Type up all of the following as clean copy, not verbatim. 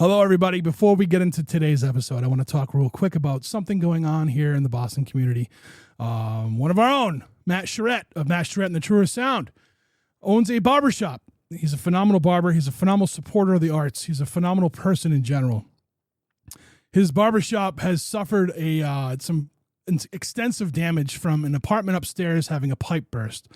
Hello, everybody. Before we get into today's episode, I want to talk real quick about something going on here in the Boston community. One of our own, Matt Charette of Matt Charette and the Truer Sound, owns a barbershop. He's a phenomenal barber. He's a phenomenal supporter of the arts. He's a phenomenal person in general. His barbershop has suffered some extensive damage from an apartment upstairs having a pipe burst.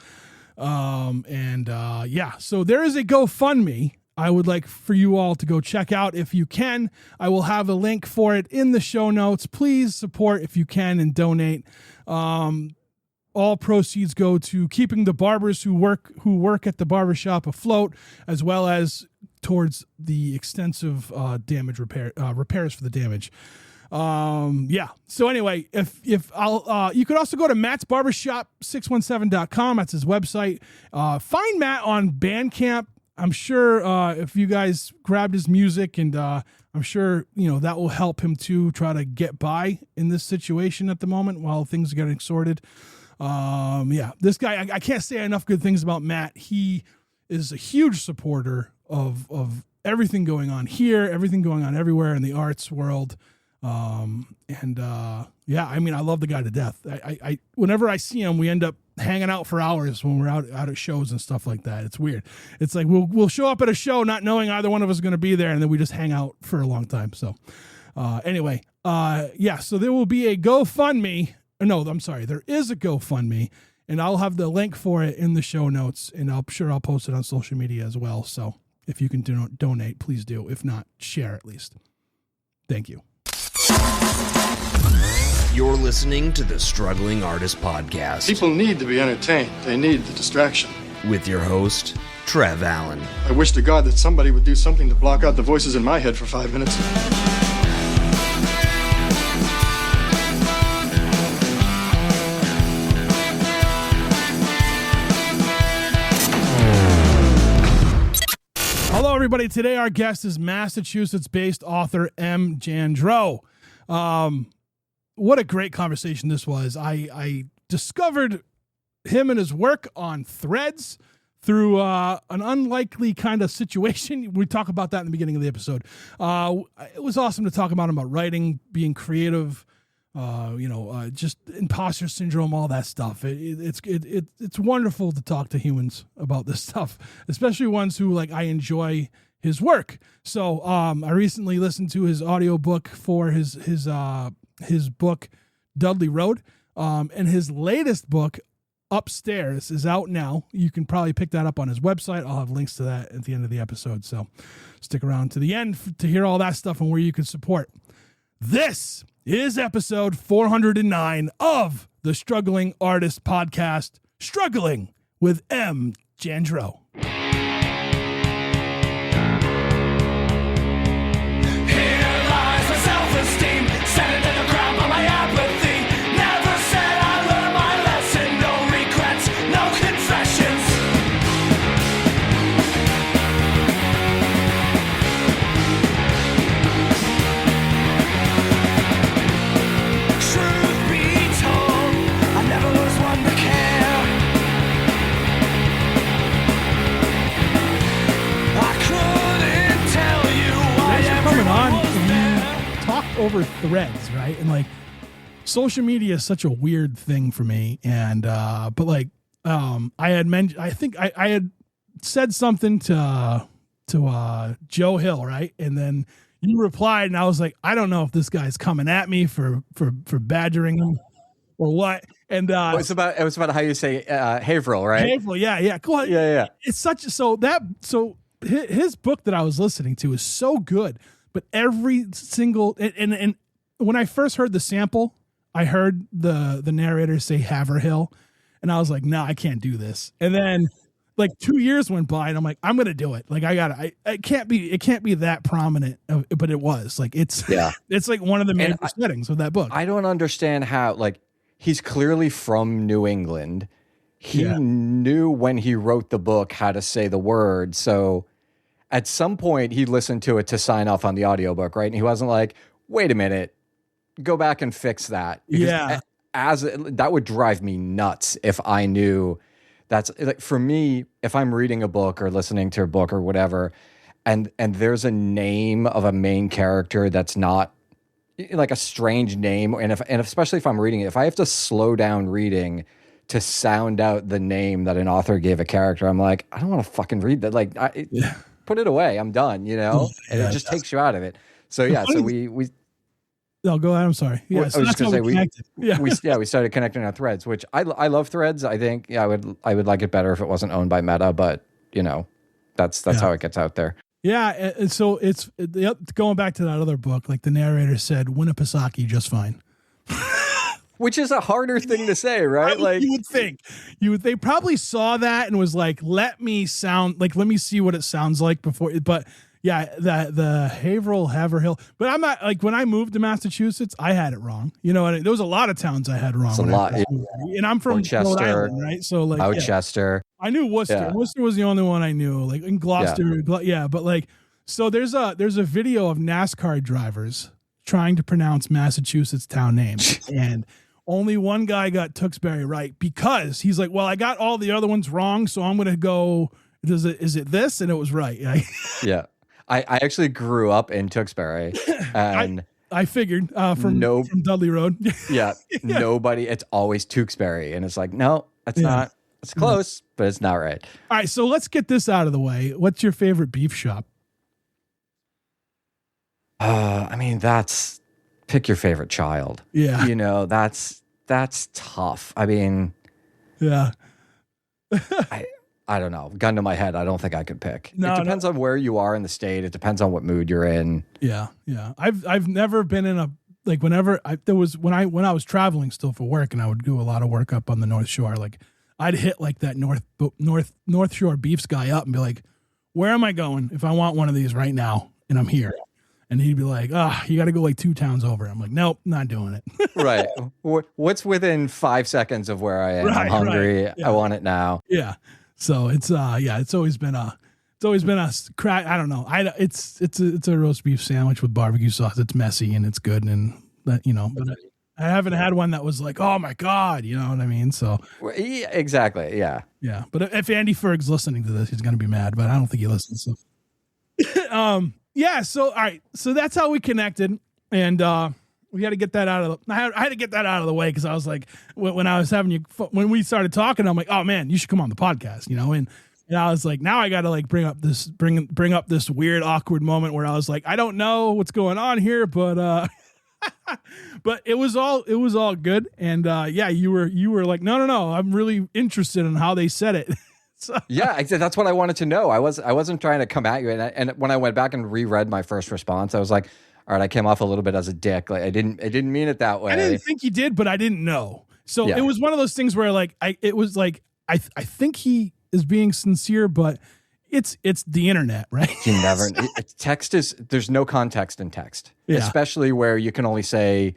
So there is a GoFundMe I would like for you all to go check out if you can. I will have a link for it in the show notes. Please support if you can and donate. All proceeds go to keeping the barbers who work at the barbershop afloat, as well as towards the extensive damage repairs for the damage. So anyway, if I'll, you could also go to mattsbarbershop617.com. That's his website. Find Matt on Bandcamp. I'm sure, if you guys grabbed his music, and, I'm sure, that will help him to try to get by in this situation at the moment while things are getting sorted. This guy, I can't say enough good things about Matt. He is a huge supporter of everything going on here, everything going on everywhere in the arts world. I love the guy to death. I whenever I see him, we end up hanging out for hours when we're out at shows and stuff like that. It's weird. It's like we'll show up at a show not knowing either one of us is going to be there, and then we just hang out for a long time. So so there will be a GoFundMe. No, I'm sorry. There is a GoFundMe, and I'll have the link for it in the show notes, and I'll post it on social media as well. So if you can donate, please do. If not, share at least. Thank you. You're listening to the Struggling Artist Podcast. People need to be entertained. They need the distraction. With your host, Trev Allen. I wish to God that somebody would do something to block out the voices in my head for 5 minutes. Hello, everybody. Today, our guest is Massachusetts-based author M. Jandreau. What a great conversation this was. I discovered him and his work on Threads through an unlikely kind of situation. We talk about that in the beginning of the episode. It was awesome to talk about writing, being creative, just imposter syndrome, all that stuff. It's wonderful to talk to humans about this stuff, especially ones who I enjoy his work. So I recently listened to his audiobook for his book Dudley Road, and his latest book Upstairs is out now. You can probably pick that up on his website. I'll have links to that at the end of the episode, so stick around to the end to hear all that stuff and where you can support. This is episode 409 of the Struggling Artist Podcast, Struggling with M. Jandreau. Over Threads, right? And social media is such a weird thing for me. And I had mentioned, I think I had said something to Joe Hill, right? And then you replied, and I was like, I don't know if this guy's coming at me for badgering him or what. And it was about how you say Haverhill, right? Haverhill, yeah. Cool. Yeah. It's so his book that I was listening to is so good. But every single and when I first heard the sample, I heard the narrator say Haverhill, and I was like, no, I can't do this. And then 2 years went by, and I'm like, I'm gonna do it. It can't be that prominent, but it was it's one of the major settings of that book. I don't understand how he's clearly from New England. He knew when he wrote the book how to say the word, so. At some point, he listened to it to sign off on the audiobook, right? And he wasn't like, wait a minute, go back and fix that. Because that would drive me nuts if I knew that's for me, if I'm reading a book or listening to a book or whatever, and there's a name of a main character that's not like a strange name, and especially if I'm reading it, if I have to slow down reading to sound out the name that an author gave a character, I'm like, I don't want to fucking read that. Like, put it away. I'm done, and it just takes you out of it. So yeah, so we No, go ahead. I'm sorry. Yeah, I was just gonna say we started connecting on Threads, which I love Threads. I think I would like it better if it wasn't owned by Meta, but that's how it gets out there. Yeah, and so it's going back to that other book. Like the narrator said, Winnipesaukee just fine. Which is a harder thing to say, right? Like you would think, they probably saw that and was like, let me see what it sounds like before. But yeah, the Haverhill. But I'm not like when I moved to Massachusetts, I had it wrong. There was a lot of towns I had wrong. It's a lot, and I'm from Rhode Island, right? So like Chester. I knew Worcester. Yeah. Worcester was the only one I knew. Like in Gloucester, but like so there's a video of NASCAR drivers trying to pronounce Massachusetts town names, and only one guy got Tewksbury right because he's like, well, I got all the other ones wrong, so I'm gonna go. Is it this? And it was right. Yeah. I actually grew up in Tewksbury, and I figured from Dudley Road. Yeah, nobody. It's always Tewksbury, and it's like, no, that's not. It's close, but it's not right. All right, so let's get this out of the way. What's your favorite beef shop? I mean, that's pick your favorite child. Yeah, that's tough. I mean, yeah. I don't know. Gun to my head, I don't think I could pick. It depends on where you are in the state. It depends on what mood you're in. Yeah, yeah. I've never been in a like when I was traveling still for work, and I would do a lot of work up on the North Shore. Like I'd hit like that North Shore Beefs guy up and be like, "Where am I going if I want one of these right now?" And I'm here. And he'd be like, you got to go like 2 towns over. I'm like, nope, not doing it. Right. What's within 5 seconds of where I am? I'm hungry. Right. Yeah. I want it now. Yeah. So it's always been a crack. I don't know. It's a roast beef sandwich with barbecue sauce. It's messy and it's good. And that, but I haven't had one that was like, oh my God, you know what I mean? So exactly. Yeah. Yeah. But if Andy Ferg's listening to this, he's going to be mad, but I don't think he listens. So. Yeah. So, all right. So that's how we connected. And, we had to get that out of I had to get that out of the way. Cause I was like, when I was having when we started talking, I'm like, oh man, you should come on the podcast, and I was like, now I got to like bring up this weird, awkward moment where I was like, I don't know what's going on here, but, but it was all good. And, yeah, you were like, no, I'm really interested in how they said it. So. Yeah, that's what I wanted to know. I wasn't trying to come at you. And when I went back and reread my first response, I was like, all right, I came off a little bit as a dick. Like I didn't mean it that way. I didn't think he did, but I didn't know. So It was one of those things where like I think he is being sincere, but it's the internet, right? You never text there's no context in text, especially where you can only say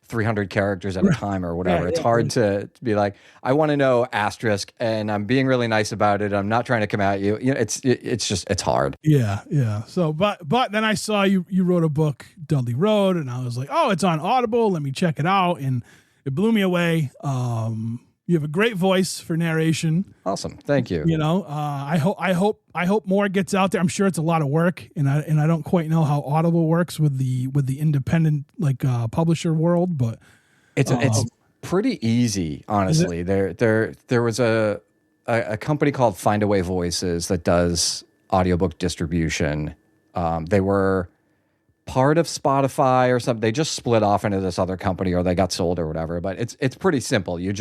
300 characters at a time or whatever. It's hard to be like, I want to know asterisk, and I'm being really nice about it. I'm not trying to come at you. It's hard. Yeah. So, but then I saw you wrote a book, Dudley Road, and I was like, oh, it's on Audible. Let me check it out, and it blew me away. You have a great voice for narration. Awesome, thank you. I hope more gets out there. I'm sure it's a lot of work, and I don't quite know how Audible works with the independent publisher world, but it's pretty easy, honestly. There was a company called Findaway Voices that does audiobook distribution. They were part of Spotify or something. They just split off into this other company, or they got sold or whatever. But it's pretty simple. You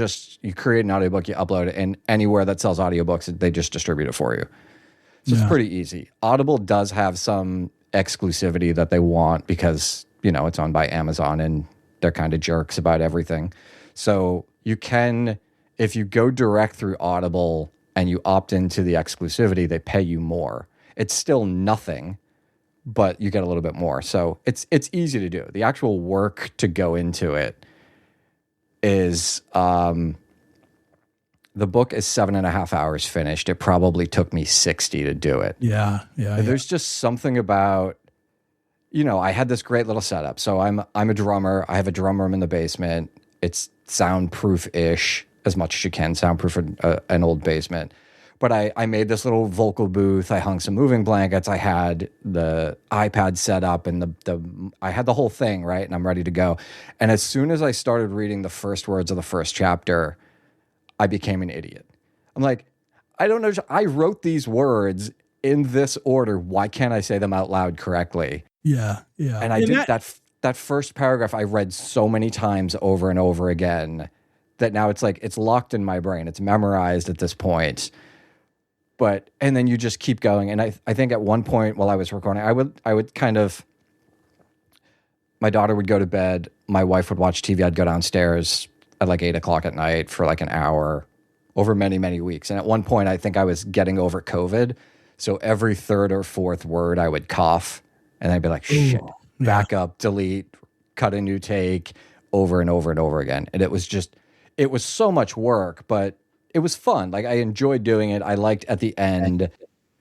create an audiobook, you upload it, and anywhere that sells audiobooks, they just distribute it for you. So it's pretty easy. Audible does have some exclusivity that they want because, it's owned by Amazon and they're kind of jerks about everything. So you can, if you go direct through Audible and you opt into the exclusivity, they pay you more. It's still nothing, but you get a little bit more. So it's easy to do. The actual work to go into it is, the book is 7.5 hours finished. It probably took me 60 to do it. Yeah. There's just something about, I had this great little setup. So I'm a drummer. I have a drum room in the basement. It's soundproof-ish as much as you can, soundproof an old basement. But I made this little vocal booth. I hung some moving blankets. I had the iPad set up and I had the whole thing, right? And I'm ready to go. And as soon as I started reading the first words of the first chapter, I became an idiot. I'm like, I don't know. I wrote these words in this order. Why can't I say them out loud correctly? Yeah. Yeah. And I did that first paragraph I read so many times over and over again that now it's like, it's locked in my brain. It's memorized at this point. But, and then you just keep going. And I think at one point while I was recording, I would kind of, my daughter would go to bed. My wife would watch TV. I'd go downstairs at like 8 o'clock at night for like an hour over many, many weeks. And at one point, I think I was getting over COVID. So every third or fourth word, I would cough. And I'd be like, shit, back up, delete, cut a new take over and over and over again. And it was so much work, but it was fun. Like I enjoyed doing it. I liked at the end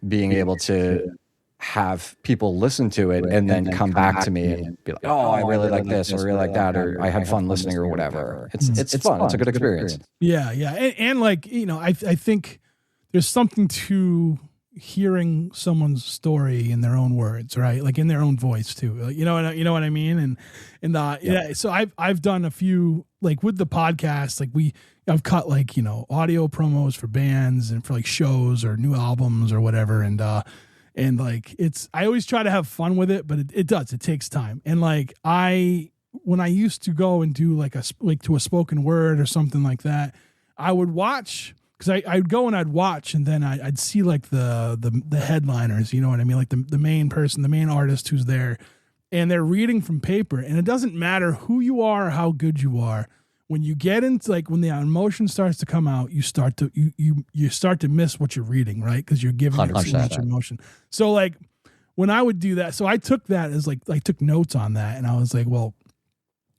being able to have people listen to it and then come back to me and be like, oh, I really like this or really like that, or I had fun listening or whatever. It's fun. It's a good experience. Yeah. Yeah. And like, you know, I think there's something to hearing someone's story in their own words, right? Like in their own voice too. Like, you know what I mean? Yeah. So I've done a few, like with the podcast, like I've cut like, you know, audio promos for bands and for like shows or new albums or whatever. And like, I always try to have fun with it, but it takes time. And like, when I used to go and do like to a spoken word or something like that, I would watch, because I'd go and I'd watch, and then I'd see like the headliners, you know what I mean? Like the main person, the main artist who's there, and they're reading from paper. And it doesn't matter who you are or how good you are. When you get into like, when the emotion starts to come out, you start to miss what you're reading, right? Because you're giving it so much emotion. So like when I would do that, so I took that as like, I took notes on that, and I was like, well,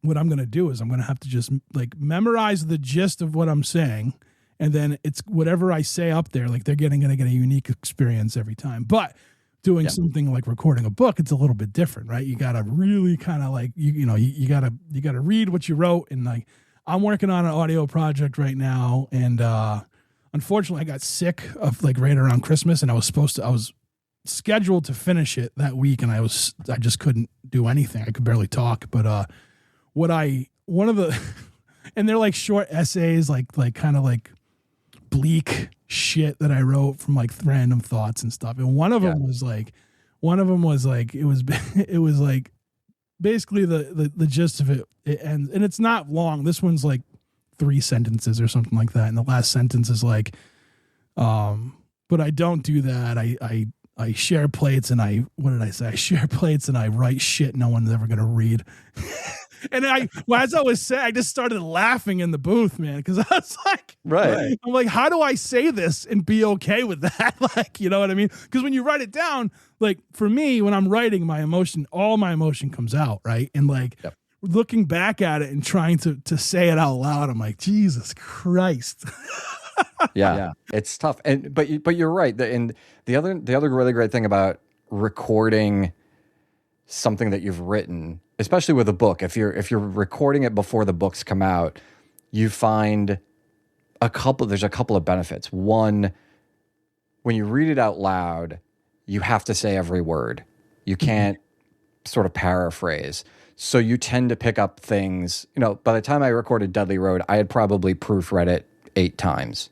what I'm going to do is I'm going to have to just like memorize the gist of what I'm saying. And then it's whatever I say up there, like they're going to get a unique experience every time. But doing something like recording a book, it's a little bit different, right? You got to really kind of like, you got to read what you wrote. And like, I'm working on an audio project right now. And unfortunately I got sick of like right around Christmas, and I was scheduled to finish it that week. And I just couldn't do anything. I could barely talk. But and they're like short essays, like kind of like bleak shit that I wrote from like random thoughts and stuff. And one of them was like, it was like basically the gist of it ends, and it's not long. This one's like 3 sentences or something like that. And the last sentence is like, but I don't do that. I share plates and what did I say? I share plates and I write shit no one's ever going to read. And as I was saying, I just started laughing in the booth, man, because I was like, right. I'm like, how do I say this and be okay with that? Like, you know what I mean? Because when you write it down, like for me, when I'm writing, all my emotion comes out, right? And like looking back at it and trying to say it out loud, I'm like, Jesus Christ. Yeah, it's tough. But you're right. And the other really great thing about recording something that you've written, especially with a book, if you're recording it before the books come out, you find there's a couple of benefits. One, when you read it out loud, you have to say every word. You can't sort of paraphrase. So you tend to pick up things, by the time I recorded Deadly Road, I had probably proofread it 8 times.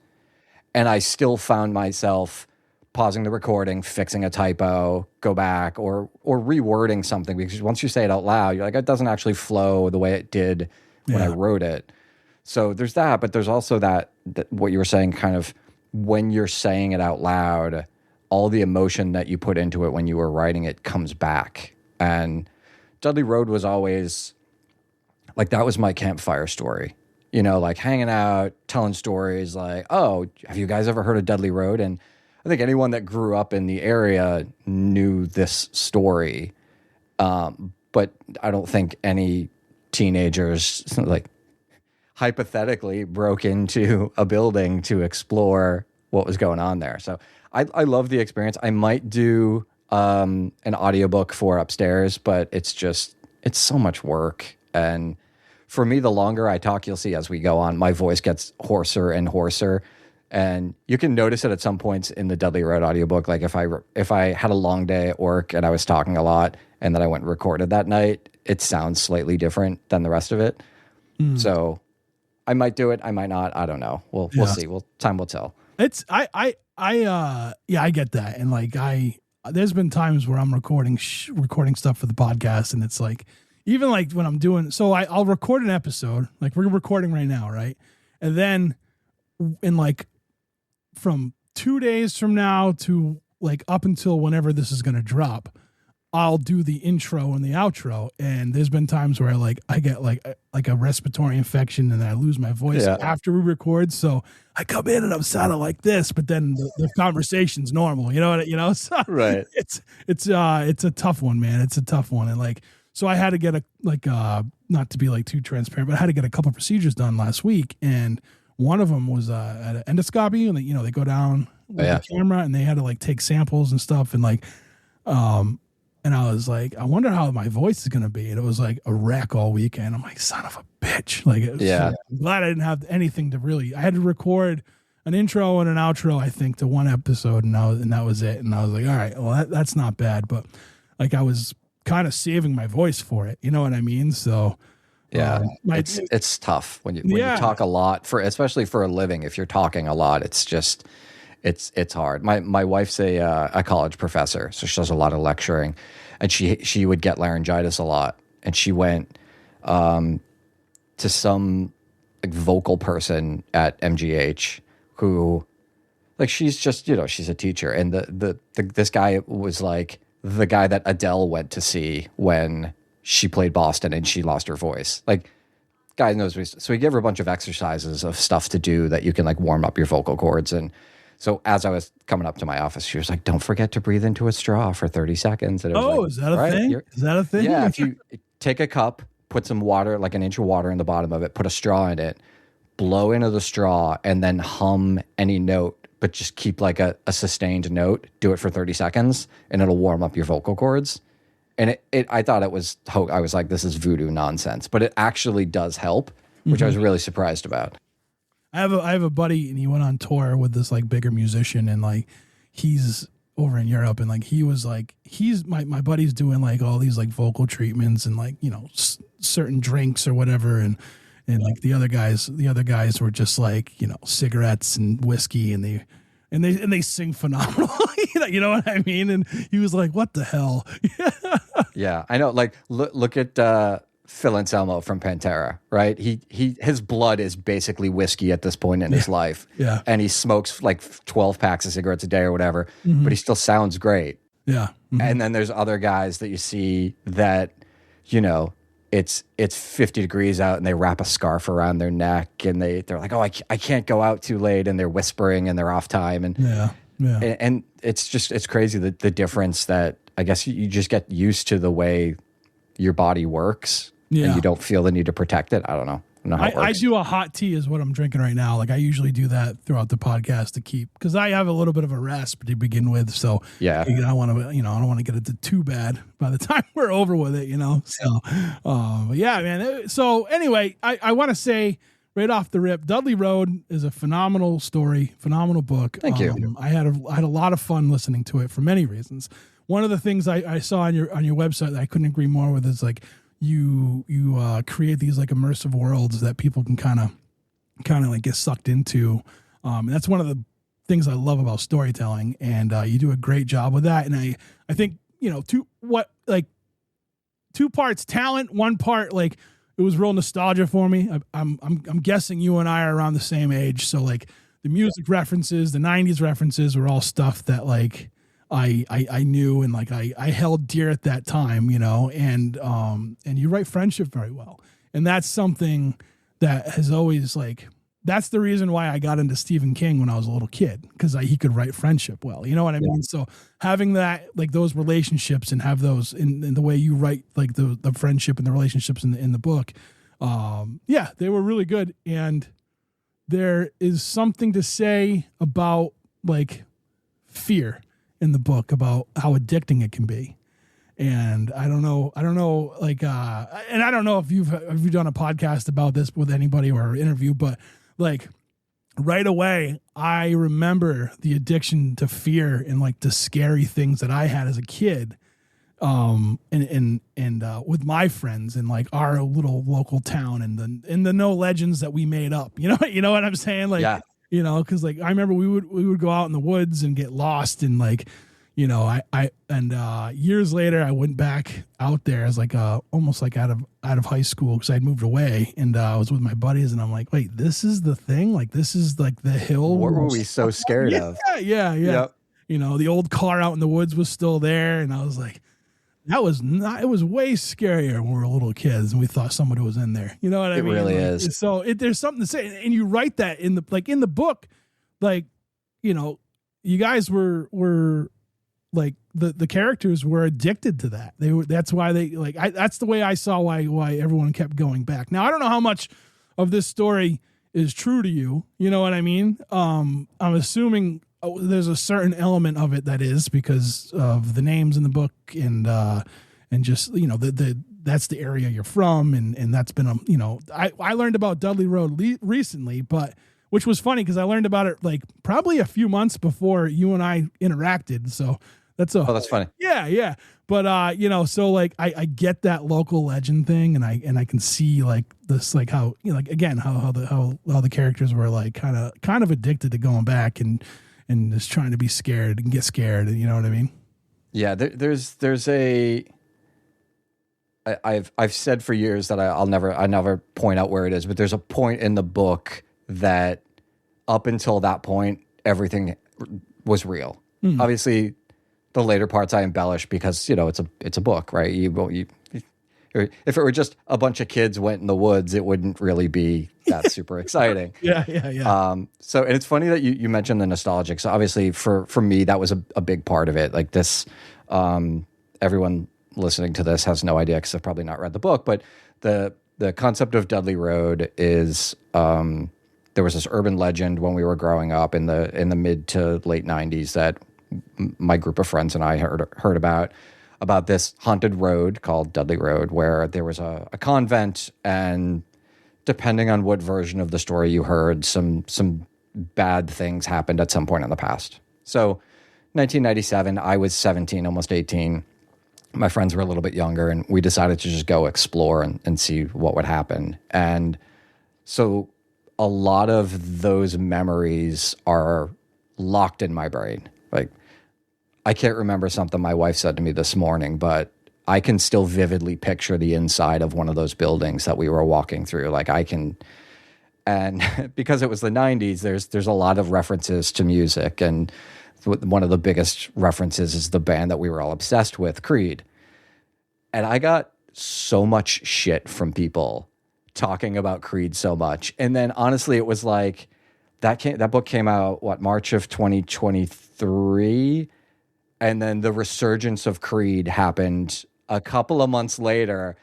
And I still found myself pausing the recording, fixing a typo, go back, or rewording something, because once you say it out loud, you're like, it doesn't actually flow the way it did when I wrote it. So there's that, but there's also that what you were saying, kind of when you're saying it out loud, all the emotion that you put into it when you were writing it comes back. And Dudley Road was always like, that was my campfire story, like hanging out, telling stories like, oh, have you guys ever heard of Dudley Road? And I think anyone that grew up in the area knew this story. But I don't think any teenagers like hypothetically broke into a building to explore what was going on there. So I love the experience. I might do an audiobook for upstairs, but it's so much work. And for me, the longer I talk, you'll see as we go on, my voice gets hoarser and hoarser. And you can notice it at some points in the Dudley Road audiobook. Like if I had a long day at work and I was talking a lot and then I went and recorded that night, it sounds slightly different than the rest of it. So I might do it. I might not. I don't know. We'll see. Time will tell. It's, I get that. And like, there's been times where I'm recording stuff for the podcast. And it's like, even like when I'm doing, so I'll record an episode, like we're recording right now. Right. And then in like from 2 days from now to like up until whenever this is going to drop, I'll do the intro and the outro. And there's been times where I get like a respiratory infection and then I lose my voice after we record. So I come in and I'm sounding like this, but then the conversation's normal, so Right. It's a tough one, man. It's a tough one. And like, so I had to get not to be like too transparent, but I had to get a couple of procedures done last week. And one of them was at an endoscopy, and they go down with the camera and they had to like take samples and stuff. And like, and I was like, I wonder how my voice is going to be. And it was like a wreck all weekend. I'm like, son of a bitch. Like, I'm glad I didn't have anything to really, I had to record an intro and an outro, I think, to one episode. And that was it. And I was like, all right, well, that's not bad. But like, I was kind of saving my voice for it. You know what I mean? So yeah, it's tough when you talk a lot, especially for a living. If you're talking a lot, it's just, it's hard. My wife's a college professor, so she does a lot of lecturing, and she would get laryngitis a lot, and she went to some like vocal person at MGH who, like, she's just, she's a teacher, and this guy was like the guy that Adele went to see when she played Boston and she lost her voice. Like, guy knows so he gave her a bunch of exercises of stuff to do that you can like warm up your vocal cords. And so as I was coming up to my office, she was like, don't forget to breathe into a straw for 30 seconds. And it was like, is that a thing? Is that a thing? Yeah. If you take a cup, put some water, like an inch of water in the bottom of it, put a straw in it, blow into the straw, and then hum any note, but just keep like a sustained note. Do it for 30 seconds and it'll warm up your vocal cords. And I thought it was, I was like, this is voodoo nonsense, but it actually does help, which I was really surprised about. I have a buddy, and he went on tour with this like bigger musician, and like he's over in Europe, and like he was like, my buddy's doing like all these like vocal treatments and like, certain drinks or whatever. And like the other guys were just like, cigarettes and whiskey, and they sing phenomenal. You know what I mean? And he was like, what the hell? Yeah, I know. Like, look at Phil Anselmo from Pantera, right? His blood is basically whiskey at this point in his life. Yeah. And he smokes like 12 packs of cigarettes a day or whatever, but he still sounds great. Yeah. Mm-hmm. And then there's other guys that you see that, it's 50 degrees out and they wrap a scarf around their neck and they're like, oh, I can't go out too late, and they're whispering and they're off time. And and it's crazy the difference that I guess you just get used to the way your body works and you don't feel the need to protect it. I don't know. How it works. I do a hot tea is what I'm drinking right now. Like I usually do that throughout the podcast to keep, because I have a little bit of a rasp to begin with. So yeah, I don't want to, I don't want to get it too bad by the time we're over with it, So, but yeah, man. So anyway, I want to say right off the rip, Dudley Road is a phenomenal story, phenomenal book. Thank you. I had a lot of fun listening to it for many reasons. One of the things I saw on your website that I couldn't agree more with is like, you create these like immersive worlds that people can kind of like get sucked into. And that's one of the things I love about storytelling, and you do a great job with that. And I think, two parts talent, one part, like it was real nostalgia for me. I'm guessing you and I are around the same age. So like the music references, the 90s references were all stuff that like, I knew and like I held dear at that time, and you write friendship very well. And that's something that has always like, that's the reason why I got into Stephen King when I was a little kid, because he could write friendship well. You know what I mean? So having that, like those relationships and have those in the way you write, like the friendship and the relationships in the book. They were really good. And there is something to say about like fear in the book, about how addicting it can be. And I don't know, like, and I don't know if you've done a podcast about this with anybody or interview, but like, right away, I remember the addiction to fear and like the scary things that I had as a kid. And with my friends in like our little local town and the no legends that we made up, you know what I'm saying? Like, Yeah. Cause like, I remember we would go out in the woods and get lost and like, years later I went back out there as like, almost like out of high school cause I'd moved away and, I was with my buddies and I'm like, wait, this is the thing. Like, this is like the hill. What were we so scared of? Yeah. Yep. The old car out in the woods was still there. And I was like, it was way scarier when we were little kids and we thought somebody was in there. You know what I mean? It really like, is. So there's something to say. And you write that in the book, like, you guys were like the characters were addicted to that. That's why they like, that's the way I saw why everyone kept going back. Now, I don't know how much of this story is true to you. You know what I mean? I'm assuming there's a certain element of it that is because of the names in the book and just that's the area you're from and that's been I learned about Dudley Road recently, but which was funny because I learned about it like probably a few months before you and I interacted. So that's funny. Yeah. But so like I get that local legend thing and I can see like this like how like again how the characters were like kind of addicted to going back and just trying to be scared and get scared. You know what I mean? Yeah, I've said for years that I never point out where it is, but there's a point in the book that up until that point, everything was real. Mm. Obviously, the later parts I embellish because, it's a book, right? If it were just a bunch of kids went in the woods, it wouldn't really be that super exciting. Yeah. And it's funny that you mentioned the nostalgic. So obviously for me, that was a big part of it. Like this, everyone listening to this has no idea because I've probably not read the book, but the concept of Dudley Road is, there was this urban legend when we were growing up in the mid to late 90s that my group of friends and I heard about this haunted road called Dudley Road, where there was a convent, and depending on what version of the story you heard, some bad things happened at some point in the past. So 1997, I was 17, almost 18. My friends were a little bit younger, and we decided to just go explore and see what would happen. And so a lot of those memories are locked in my brain. Like, I can't remember something my wife said to me this morning, but I can still vividly picture the inside of one of those buildings that we were walking through. Like I can, and because it was the 90s, there's a lot of references to music. And one of the biggest references is the band that we were all obsessed with, Creed. And I got so much shit from people talking about Creed so much. And then honestly, it was like that book came out, March of 2023. And then the resurgence of Creed happened a couple of months later.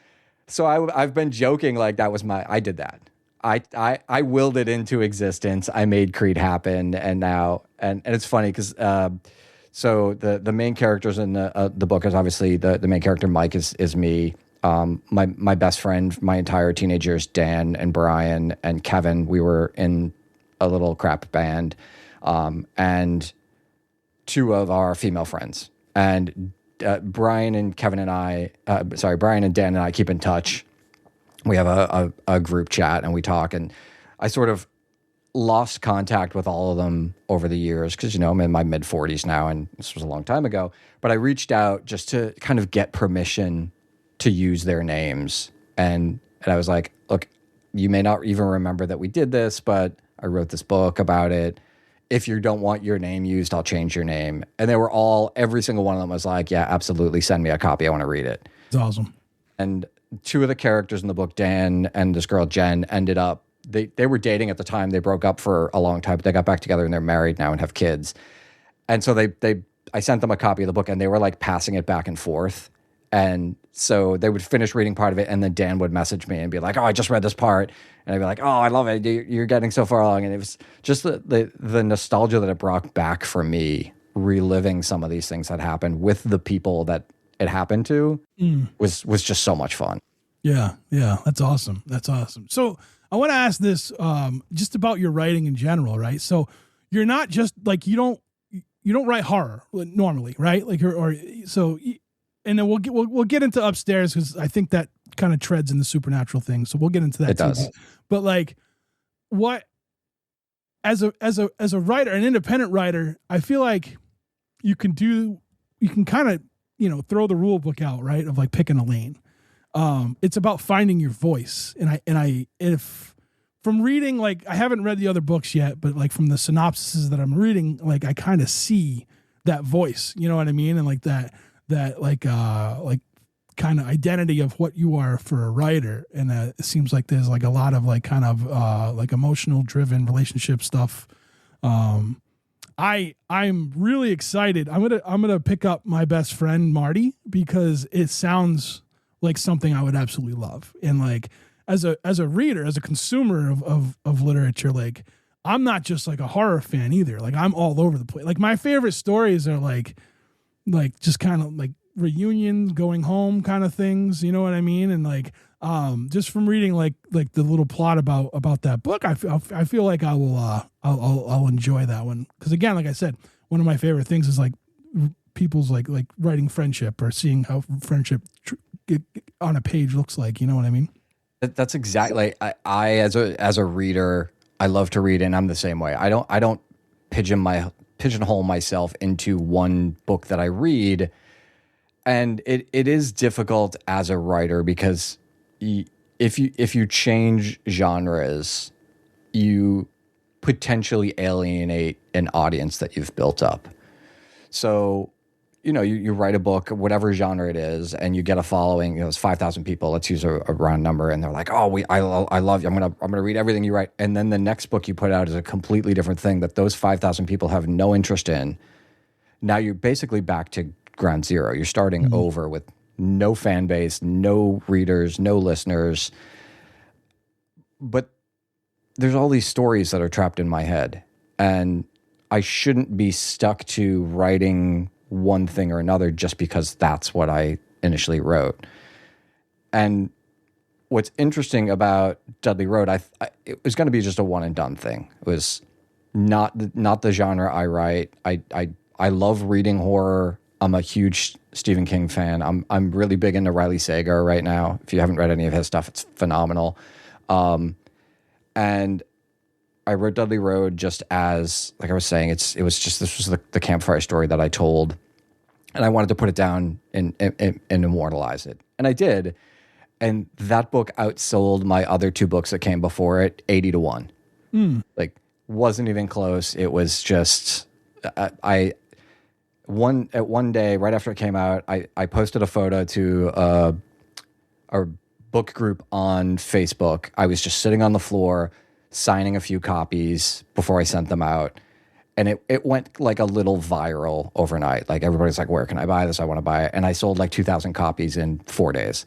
So I've been joking like I did that. I willed it into existence. I made Creed happen. And now, and it's funny because, so the main characters in the book is obviously the main character, Mike, is me. My best friend, my entire teenage years, Dan and Brian and Kevin, we were in a little crap band. And two of our female friends, and Brian and Dan and I keep in touch. We have a group chat and we talk, and I sort of lost contact with all of them over the years because, I'm in my mid 40s now, and this was a long time ago, but I reached out just to kind of get permission to use their names. And I was like, look, you may not even remember that we did this, but I wrote this book about it. If you don't want your name used, I'll change your name. And they were every single one of them was like, yeah, absolutely. Send me a copy. I want to read it. It's awesome. And two of the characters in the book, Dan and this girl, Jen, ended up, they were dating at the time. They broke up for a long time, but they got back together and they're married now and have kids. And so I sent them a copy of the book and they were like passing it back and forth. And so they would finish reading part of it, and then Dan would message me and be like, oh, I just read this part. And I'd be like, oh, I love it. You're getting so far along. And it was just the nostalgia that it brought back for me, reliving some of these things that happened with the people that it happened to was just so much fun. Yeah. That's awesome. So I want to ask this just about your writing in general, right? So you're not just like you don't write horror normally, right? Like and then we'll get into upstairs because I think that kind of treads in the supernatural thing. So we'll get into that. It does. But like, what as a writer, an independent writer, I feel like you can kind of throw the rule book out, right? Of like picking a lane. It's about finding your voice, and if from reading, like I haven't read the other books yet, but like from the synopsises that I'm reading, like I kind of see that voice, you know what I mean? And like that like kind of identity of what you are for a writer. And it seems like there's like a lot of like kind of like emotional driven relationship stuff. I'm really excited. I'm gonna pick up My Best Friend Marty because it sounds like something I would absolutely love. And like as a reader, as a consumer of literature, like I'm not just like a horror fan either. Like I'm all over the place. Like my favorite stories are like just kind of like reunions, going home kind of things. You know what I mean? And like just from reading like the little plot about that book, I feel like I will I'll enjoy that one because again, like I said, one of my favorite things is like people's like writing friendship or seeing how friendship on a page looks like. You know what I mean? That's exactly. I as a reader, I love to read, and I'm the same way. I don't pigeonhole myself into one book that I read, and it is difficult as a writer because if you change genres, you potentially alienate an audience that you've built up. So, you write a book, whatever genre it is, and you get a following. It's 5,000 people. Let's use a round number, and they're like, "Oh, I love you. I'm gonna read everything you write." And then the next book you put out is a completely different thing that those 5,000 people have no interest in. Now you're basically back to ground zero. You're starting over with no fan base, no readers, no listeners. But there's all these stories that are trapped in my head, and I shouldn't be stuck to writing one thing or another just because that's what I initially wrote. And what's interesting about Dudley Road, it was going to be just a one and done thing. It was not the genre I write. I love reading horror. I'm a huge Stephen King fan. I'm really big into Riley Sager right now. If you haven't read any of his stuff, it's phenomenal. And I wrote Dudley Road just as, like I was saying, this was the campfire story that I told, and I wanted to put it down and immortalize it, and I did. And that book outsold my other two books that came before it 80-1. Like wasn't even close. It was just one day right after it came out, I posted a photo to our book group on Facebook. I was just sitting on the floor signing a few copies before I sent them out. And it went like a little viral overnight. Like everybody's like, where can I buy this? I want to buy it. And I sold like 2,000 copies in 4 days.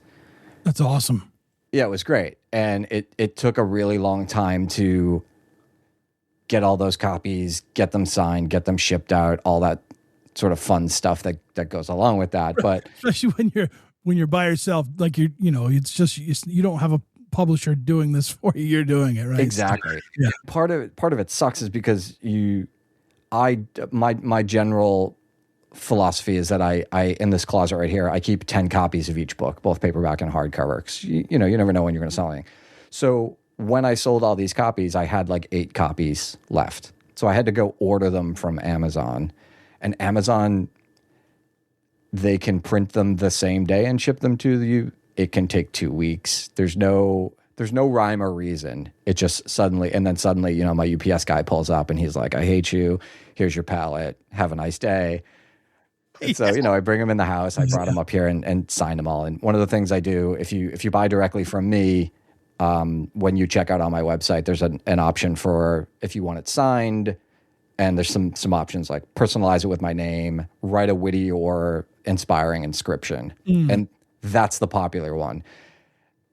That's awesome. Yeah, it was great. And it took a really long time to get all those copies, get them signed, get them shipped out, all that sort of fun stuff that goes along with that. But especially when you're by yourself, like it's just you don't have a publisher doing this for you. You're doing it, right? Exactly. Yeah. Part of it sucks is because my general philosophy is that I in this closet right here, I keep 10 copies of each book, both paperback and hardcover. 'Cause you never know when you're going to sell anything. So when I sold all these copies, I had like 8 copies left. So I had to go order them from Amazon, and Amazon, they can print them the same day and ship them to you. It can take 2 weeks. There's no rhyme or reason. It just suddenly, my UPS guy pulls up and he's like, "I hate you. Here's your pallet. Have a nice day." And so, I bring them in the house. I brought them up here and signed them all. And one of the things I do, if you buy directly from me, when you check out on my website, there's an option for if you want it signed, and there's some options like personalize it with my name, write a witty or inspiring inscription. And that's the popular one.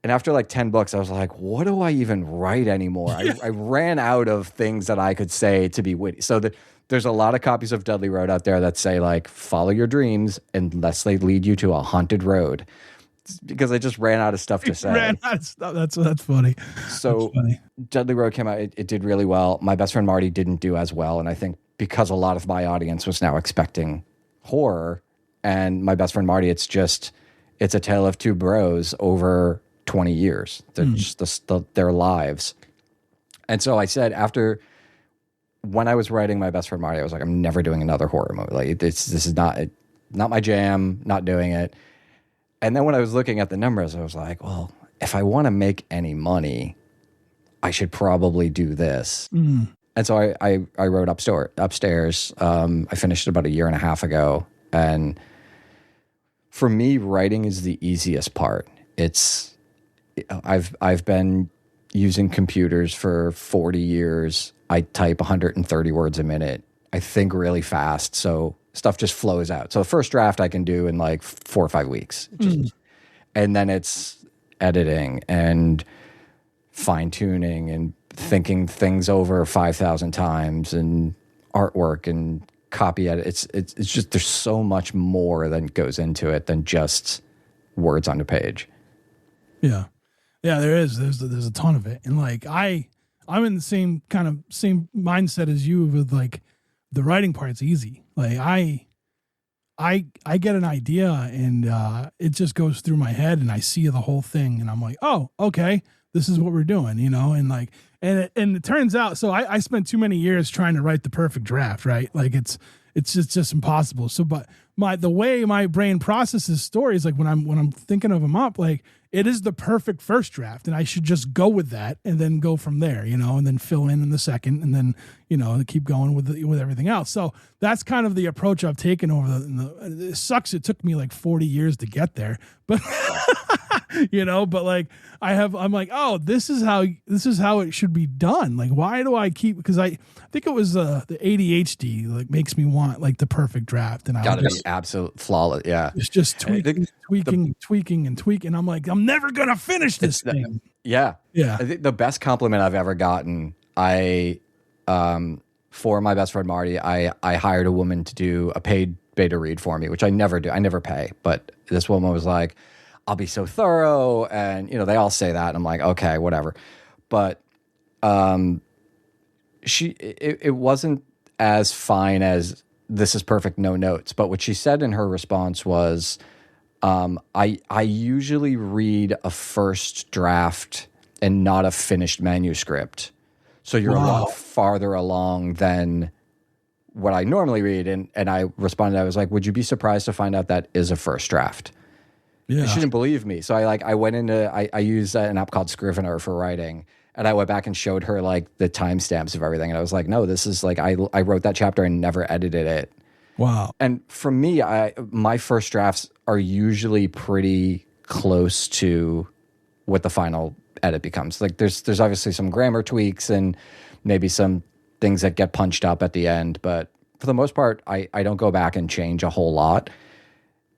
And after like 10 books, I was like, what do I even write anymore? I ran out of things that I could say to be witty. So there's a lot of copies of Dudley Road out there that say like, follow your dreams unless they lead you to a haunted road. because I just ran out of stuff to say. Ran out of stuff. That's funny. So That's funny. Deadly Road came out. It did really well. My Best Friend Marty didn't do as well. And I think because a lot of my audience was now expecting horror, and My Best Friend Marty, it's a tale of two bros over 20 years. They're just their lives. And so I said, when I was writing My Best Friend Marty, I was like, I'm never doing another horror movie. Like this is not my jam, not doing it. And then when I was looking at the numbers, I was like, well, if I want to make any money, I should probably do this. And so I wrote upstairs. I finished it about 1.5 years ago. And for me, writing is the easiest part. I've been using computers for 40 years. I type 130 words a minute. I think really fast. So stuff just flows out. So the first draft I can do in like 4 or 5 weeks. And then it's editing and fine tuning and thinking things over 5,000 times and artwork and copy edit. It's just, there's so much more that goes into it than just words on the page. Yeah. Yeah, there is. There's a ton of it. And like I'm in the same mindset as you with like the writing part's easy. Like I get an idea and it just goes through my head and I see the whole thing and I'm like, oh, okay, this is what we're doing, and like and it turns out, so I spent too many years trying to write the perfect draft, right? Like it's just impossible. So but the way my brain processes stories, like when I'm thinking of them up, like it is the perfect first draft and I should just go with that and then go from there, and then fill in the second and then, keep going with everything else. So that's kind of the approach I've taken over it sucks. It took me like 40 years to get there, but but like I'm like, oh, this is how it should be done. Like, why do I keep, because I think it was the ADHD like makes me want like the perfect draft, and I gotta be absolute flawless. Yeah. It's just tweaking. I'm like, I'm never going to finish this thing. Yeah. Yeah. I think the best compliment I've ever gotten, for My Best Friend Marty, I hired a woman to do a paid beta read for me, which I never do. I never pay. But this woman was like, I'll be so thorough. And, they all say that. And I'm like, okay, whatever. But it wasn't as fine as this is perfect, no notes. But what she said in her response was, I usually read a first draft and not a finished manuscript. So you're a lot farther along than what I normally read. And I responded, I was like, would you be surprised to find out that is a first draft? Yeah. She didn't believe me. So I went into, I used an app called Scrivener for writing. And I went back and showed her like the timestamps of everything. And I was like, no, this is like, I wrote that chapter and never edited it. Wow. And for me, my first drafts are usually pretty close to what the final edit becomes. Like there's obviously some grammar tweaks and maybe some things that get punched up at the end. But for the most part, I don't go back and change a whole lot.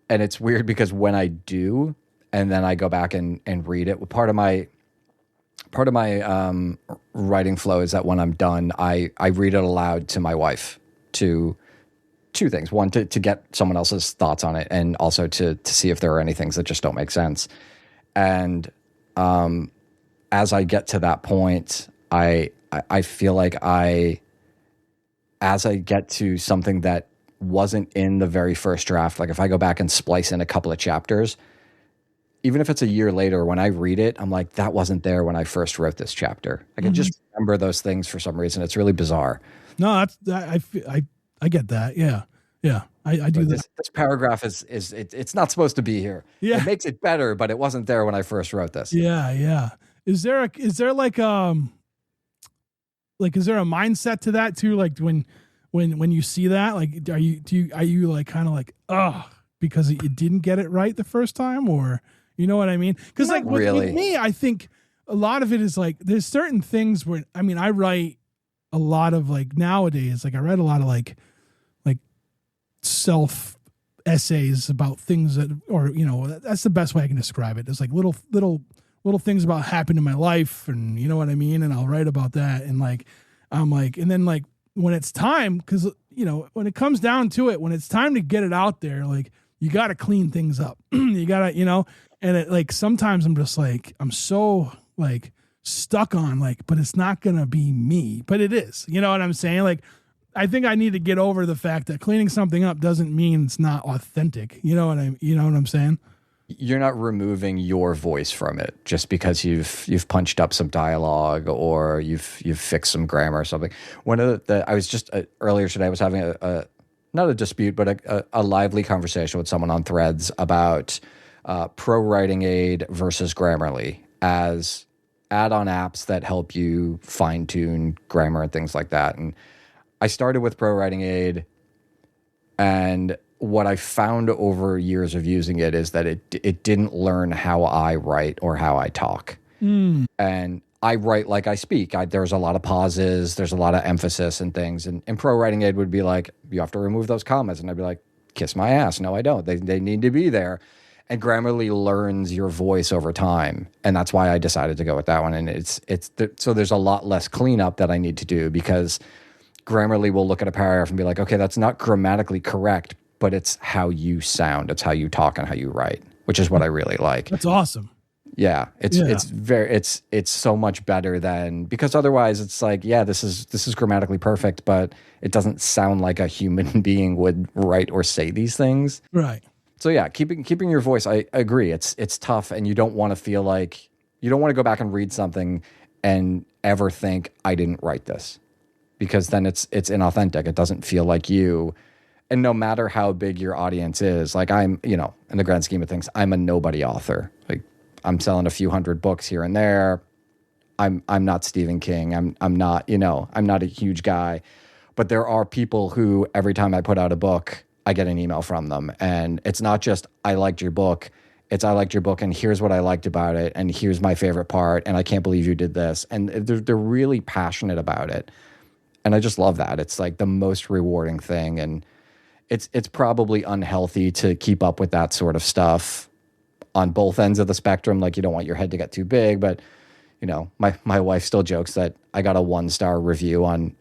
And it's weird because when I do, and then I go back and read it, part of my writing flow is that when I'm done, I read it aloud to my wife to two things. One, to get someone else's thoughts on it, and also to see if there are any things that just don't make sense. And as I get to that point, I feel like as I get to something that wasn't in the very first draft, like if I go back and splice in a couple of chapters, even if it's a year later, when I read it, I'm like, that wasn't there when I first wrote this chapter. I can just remember those things for some reason. It's really bizarre. No, I get that. Yeah. Yeah. I do that. This paragraph it's not supposed to be here. Yeah. It makes it better, but it wasn't there when I first wrote this. Yeah. Yeah. Is there a mindset to that too? Like when you see that, like, are you like kind of like, oh, because you didn't get it right the first time, or you know what I mean? Because like with me, I think a lot of it is like, there's certain things where, I mean, I write a lot of like nowadays, like I read a lot of like self essays about things that, or, that's the best way I can describe it. It's like little things about happened in my life, and you know what I mean? And I'll write about that. And like, I'm like, and then like when it's time, cause when it comes down to it, when it's time to get it out there, like you got to clean things up. You got to, And it like, sometimes I'm just like, I'm so like stuck on like, but it's not going to be me, but it is, you know what I'm saying? Like, I think I need to get over the fact that cleaning something up doesn't mean it's not authentic. You know what I'm saying? You're not removing your voice from it just because you've punched up some dialogue or you've fixed some grammar or something. One of the I was just earlier today I was having a not a dispute but a lively conversation with someone on Threads about Pro Writing Aid versus Grammarly as add-on apps that help you fine-tune grammar and things like that. And I started with Pro Writing Aid, and what I found over years of using it is that it didn't learn how I write or how I talk. And I write like I speak. There's a lot of pauses. There's a lot of emphasis and things. And Pro Writing Aid would be like, you have to remove those commas. And I'd be like, kiss my ass. No, I don't. They need to be there. And Grammarly learns your voice over time. And that's why I decided to go with that one. And so there's a lot less cleanup that I need to do because Grammarly will look at a paragraph and be like, okay, that's not grammatically correct, but it's how you sound. It's how you talk and how you write, which is what I really like. That's awesome. Yeah. It's so much better than, because otherwise it's like, yeah, this is grammatically perfect, but it doesn't sound like a human being would write or say these things. Right. So yeah, keeping your voice, I agree. It's tough, and you don't want to feel like, you don't want to go back and read something and ever think I didn't write this, because then it's inauthentic. It doesn't feel like you. And no matter how big your audience is, like I'm, in the grand scheme of things, I'm a nobody author. Like I'm selling a few hundred books here and there. I'm not Stephen King. I'm not, I'm not a huge guy, but there are people who every time I put out a book, I get an email from them. And it's not just, I liked your book. It's, I liked your book and here's what I liked about it. And here's my favorite part. And I can't believe you did this. And they're really passionate about it. And I just love that. It's like the most rewarding thing. And it's probably unhealthy to keep up with that sort of stuff on both ends of the spectrum. Like you don't want your head to get too big, but my wife still jokes that I got a 1-star review on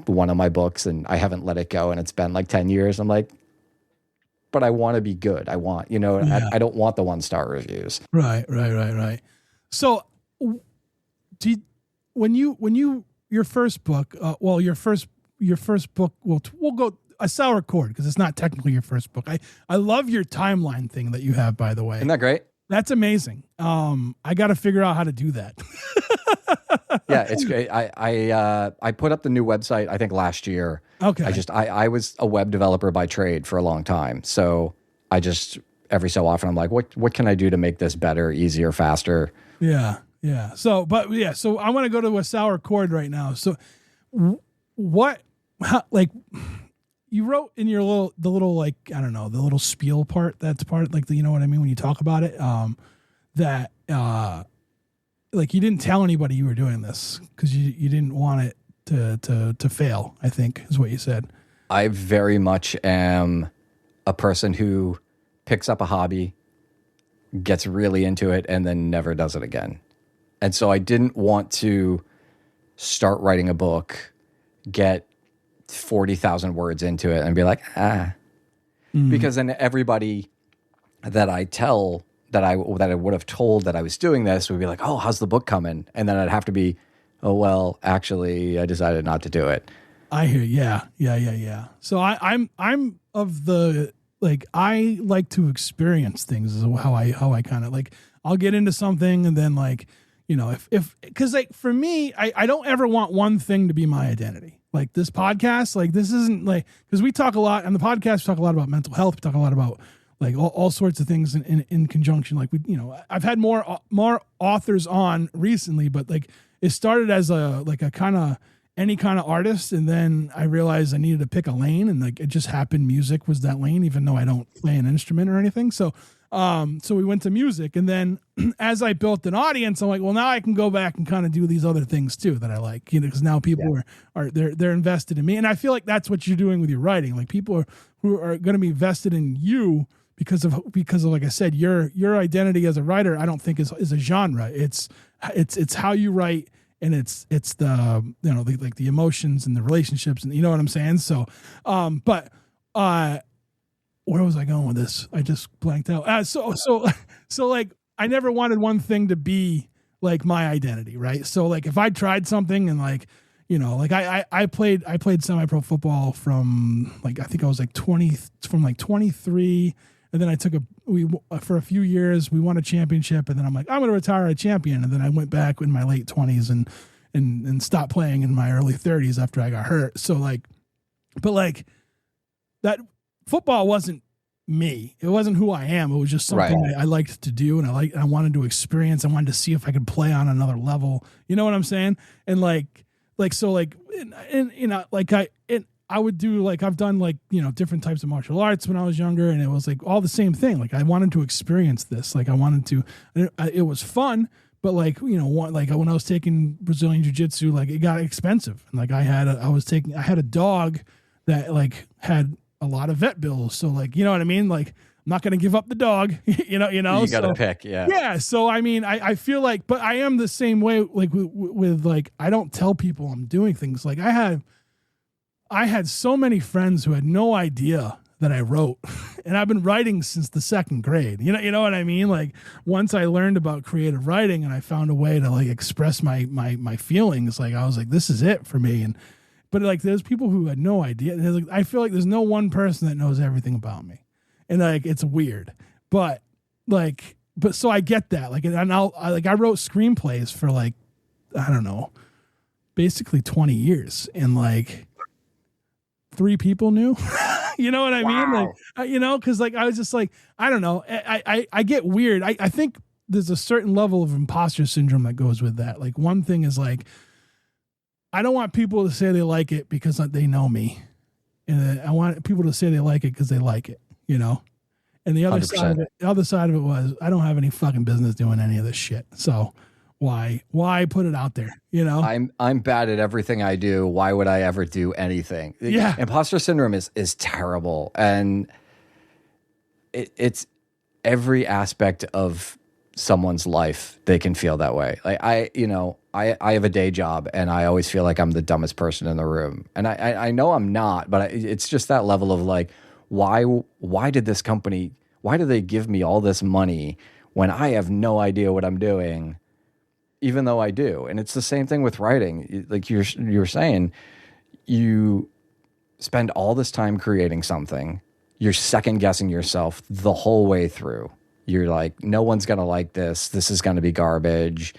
one of my books and I haven't let it go. And it's been like 10 years. I'm like, but I want to be good. I want, I don't want the 1-star reviews. Right. So your first book, your first book, we'll go A Sour Chord, because it's not technically your first book. I love your timeline thing that you have, by the way. Isn't that great? That's amazing. I got to figure out how to do that. Yeah, it's great. I put up the new website, I think last year. Okay. I was a web developer by trade for a long time. So I just, every so often I'm like, what can I do to make this better, easier, faster? Yeah. So I want to go to A Sour Chord right now. So you wrote in your the little spiel part, that's part, like, you know what I mean? When you talk about it, that, like you didn't tell anybody you were doing this because you didn't want it to fail, I think is what you said. I very much am a person who picks up a hobby, gets really into it, and then never does it again. And so I didn't want to start writing a book, get 40,000 words into it and be like, because then everybody that I tell that I would have told that I was doing this would be like, oh, how's the book coming? And then I'd have to be, oh, well, actually I decided not to do it. I hear. Yeah. So I'm of the, like, I like to experience things is how I kind of like, I'll get into something and then like, cause like for me, I don't ever want one thing to be my identity. Like this podcast, like this isn't like, cause we talk a lot on the podcast, we talk a lot about mental health. We talk a lot about like all sorts of things in conjunction. Like I've had more authors on recently, but like it started as a kind of any kind of artist. And then I realized I needed to pick a lane, and like, it just happened. Music was that lane, even though I don't play an instrument or anything. So we went to music, and then as I built an audience, I'm like, well, now I can go back and kind of do these other things too that I like, because now people they're invested in me. And I feel like that's what you're doing with your writing. Like people who are going to be vested in you because of, like I said, your identity as a writer, I don't think is a genre. It's how you write, and it's the, like the emotions and the relationships, and you know what I'm saying? So, where was I going with this? I just blanked out. So like I never wanted one thing to be like my identity, right? So like if I tried something and like, you know, like I played semi-pro football from like, I think I was like 23, and then I took for a few years we won a championship, and then I'm like, I'm going to retire a champion, and then I went back in my late 20s and stopped playing in my early 30s after I got hurt. So like, but like that football wasn't me. It wasn't who I am. It was just something I liked to do, and I wanted to experience. I wanted to see if I could play on another level. You know what I'm saying? And so you know, like I would do, like, I've done like, you know, different types of martial arts when I was younger, and it was like all the same thing. Like I wanted to experience this. Like I wanted to, it was fun, but like, you know, like when I was taking Brazilian jiu-jitsu, like it got expensive. And like I had a dog that like had a lot of vet bills. So like, you know what I mean? Like I'm not going to give up the dog, you know, you got to pick. Yeah. Yeah. So, I mean, I feel like, but I am the same way, like with like, I don't tell people I'm doing things. Like I had so many friends who had no idea that I wrote, and I've been writing since the second grade. You know what I mean? Like once I learned about creative writing and I found a way to like express my feelings, like I was like, this is it for me. But like, there's people who had no idea. Like, I feel like there's no one person that knows everything about me. And like, it's weird, but so I get that. Like, and I wrote screenplays for like, I don't know, basically 20 years, and like 3 people knew. You know what I mean? Like, you know, cause like, I was just like, I don't know. I get weird. I think there's a certain level of imposter syndrome that goes with that. Like one thing is like, I don't want people to say they like it because they know me. And I want people to say they like it because they like it, you know? And the other side of it was, I don't have any fucking business doing any of this shit. So why put it out there? You know, I'm bad at everything I do. Why would I ever do anything? Yeah. Imposter syndrome is terrible. And it's every aspect of someone's life. They can feel that way. Like I have a day job, and I always feel like I'm the dumbest person in the room. And I know I'm not, but it's just that level of like, why did this company, why do they give me all this money when I have no idea what I'm doing, even though I do? And it's the same thing with writing. Like you were saying, you spend all this time creating something, you're second guessing yourself the whole way through. You're like, no one's going to like this. This is going to be garbage.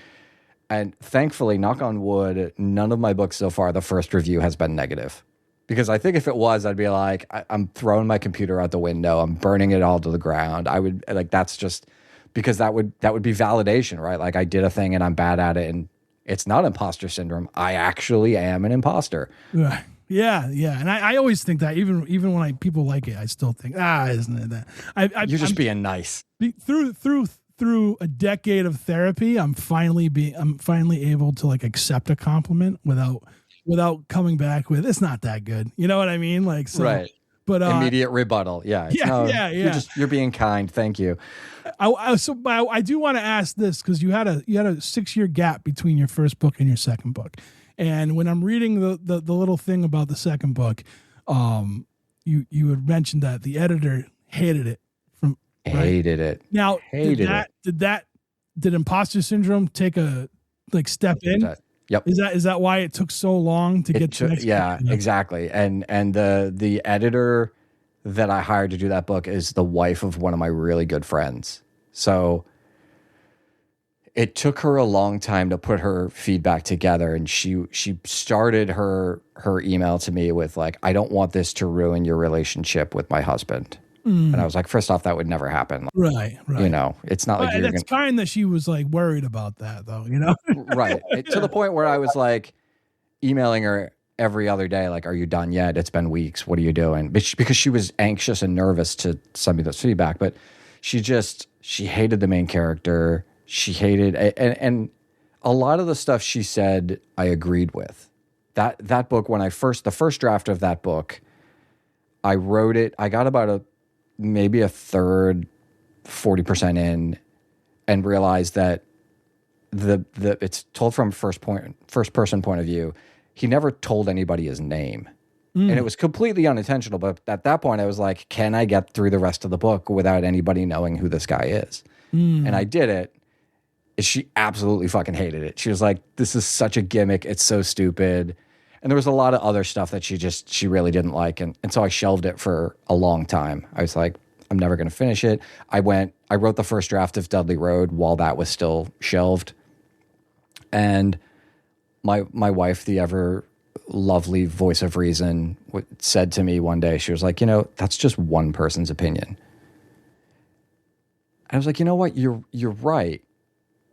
And thankfully, knock on wood, none of my books so far, the first review has been negative. Because I think if it was, I'd be like, I'm throwing my computer out the window. I'm burning it all to the ground. I would like, that's just because that would be validation, right? Like I did a thing and I'm bad at it, and it's not imposter syndrome. I actually am an imposter. Yeah. And I always think that even when people like it, I still think, isn't it that? You're just being nice. Through a decade of therapy, I'm finally able to like accept a compliment without coming back with, it's not that good. You know what I mean? Like, so, right. But immediate rebuttal. Yeah. You're being kind. Thank you. I do want to ask this, because you had a 6-year gap between your first book and your second book. And when I'm reading the little thing about the second book, you had mentioned that the editor hated it. Hated it. Now, did imposter syndrome take a step in? Yep. Is that why it took so long to get to the next book? Exactly. And the editor that I hired to do that book is the wife of one of my really good friends. So it took her a long time to put her feedback together, and she started her email to me with like, I don't want this to ruin your relationship with my husband. And I was like, first off, that would never happen. Right. You know, it's not like you're that's kind that she was like worried about that, though, you know? Right. To the point where I was like emailing her every other day, like, are you done yet? It's been weeks. What are you doing? Because she was anxious and nervous to send me this feedback, but she hated the main character. She hated, and a lot of the stuff she said, I agreed with. That book, the first draft of that book, I wrote it, I got about maybe a third, 40% in, and realized that it's told from first person point of view. He never told anybody his name. And it was completely unintentional. But at that point, I was like, can I get through the rest of the book without anybody knowing who this guy is? And I did it. She absolutely fucking hated it. She was like, this is such a gimmick. It's so stupid. And there was a lot of other stuff that she really didn't like. And so I shelved it for a long time. I was like, I'm never going to finish it. I wrote the first draft of Dudley Road while that was still shelved. And my wife, the ever lovely voice of reason, said to me one day, she was like, that's just one person's opinion. I was like, you know what? You're right.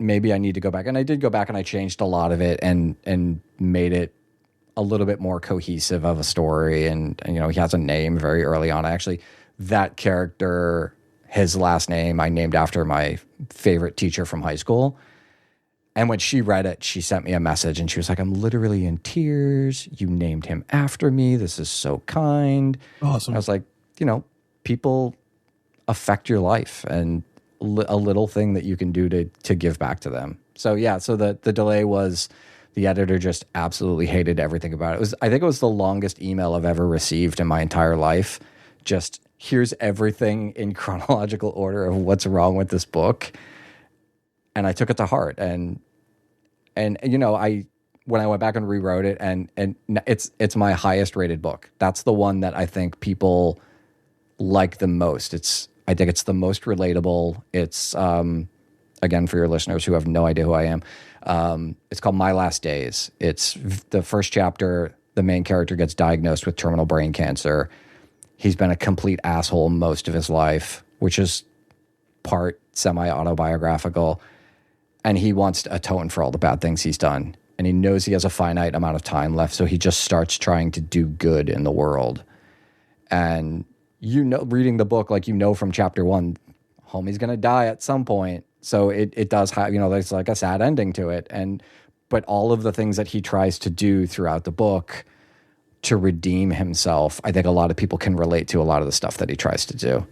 Maybe I need to go back. And I did go back and I changed a lot of it and made it a little bit more cohesive of a story. And he has a name very early on. That character, his last name, I named after my favorite teacher from high school. And when she read it, she sent me a message and she was like, I'm literally in tears. You named him after me. This is so kind. Awesome. I was like, people affect your life, and a little thing that you can do to give back to them. So yeah, so the delay was the editor just absolutely hated everything about it. I think it was the longest email I've ever received in my entire life. Just here's everything in chronological order of what's wrong with this book. And I took it to heart. And when I went back and rewrote it, and it's my highest rated book. That's the one that I think people like the most. I think it's the most relatable. It's, again, for your listeners who have no idea who I am, it's called My Last Days. It's the first chapter. The main character gets diagnosed with terminal brain cancer. He's been a complete asshole most of his life, which is part semi-autobiographical. And he wants to atone for all the bad things he's done. And he knows he has a finite amount of time left, so he just starts trying to do good in the world. And reading the book, from chapter 1, homie's going to die at some point. So it does have, there's like a sad ending to it. But all of the things that he tries to do throughout the book to redeem himself, I think a lot of people can relate to a lot of the stuff that he tries to do.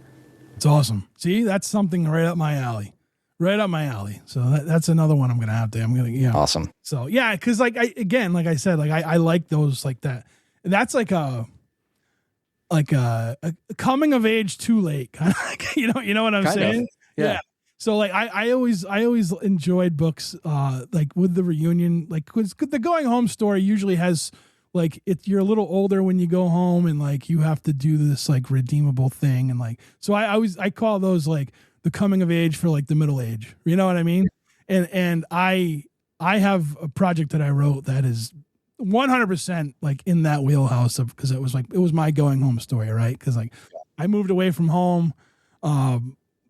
It's awesome. See, that's something right up my alley. Right up my alley. So that's another one I'm going to have to, Awesome. So yeah, because like I said, I like those like that. That's like a coming of age too late kind of like, you know what I'm saying? Yeah. So like I always enjoyed books like with the reunion, like 'cause the going home story usually has like you're a little older when you go home and like you have to do this like redeemable thing, and like so I call those like the coming of age for like the middle age. You know what I mean? And I have a project that I wrote that is 100% like in that wheelhouse of, because it was my going home story, right? Because like I moved away from home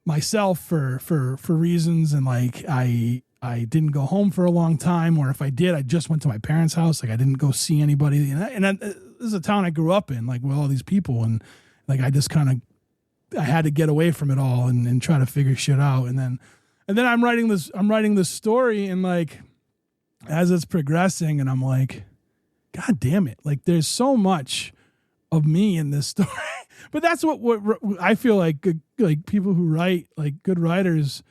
myself for reasons, and like I didn't go home for a long time, or if I did, I just went to my parents' house. Like I didn't go see anybody, and this is a town I grew up in, like with all these people, and like I just kind of I had to get away from it all and try to figure shit out, and then I'm writing this story, and like as it's progressing, and I'm like, God damn it, like there's so much of me in this story. But that's what I feel like people who write, like good writers,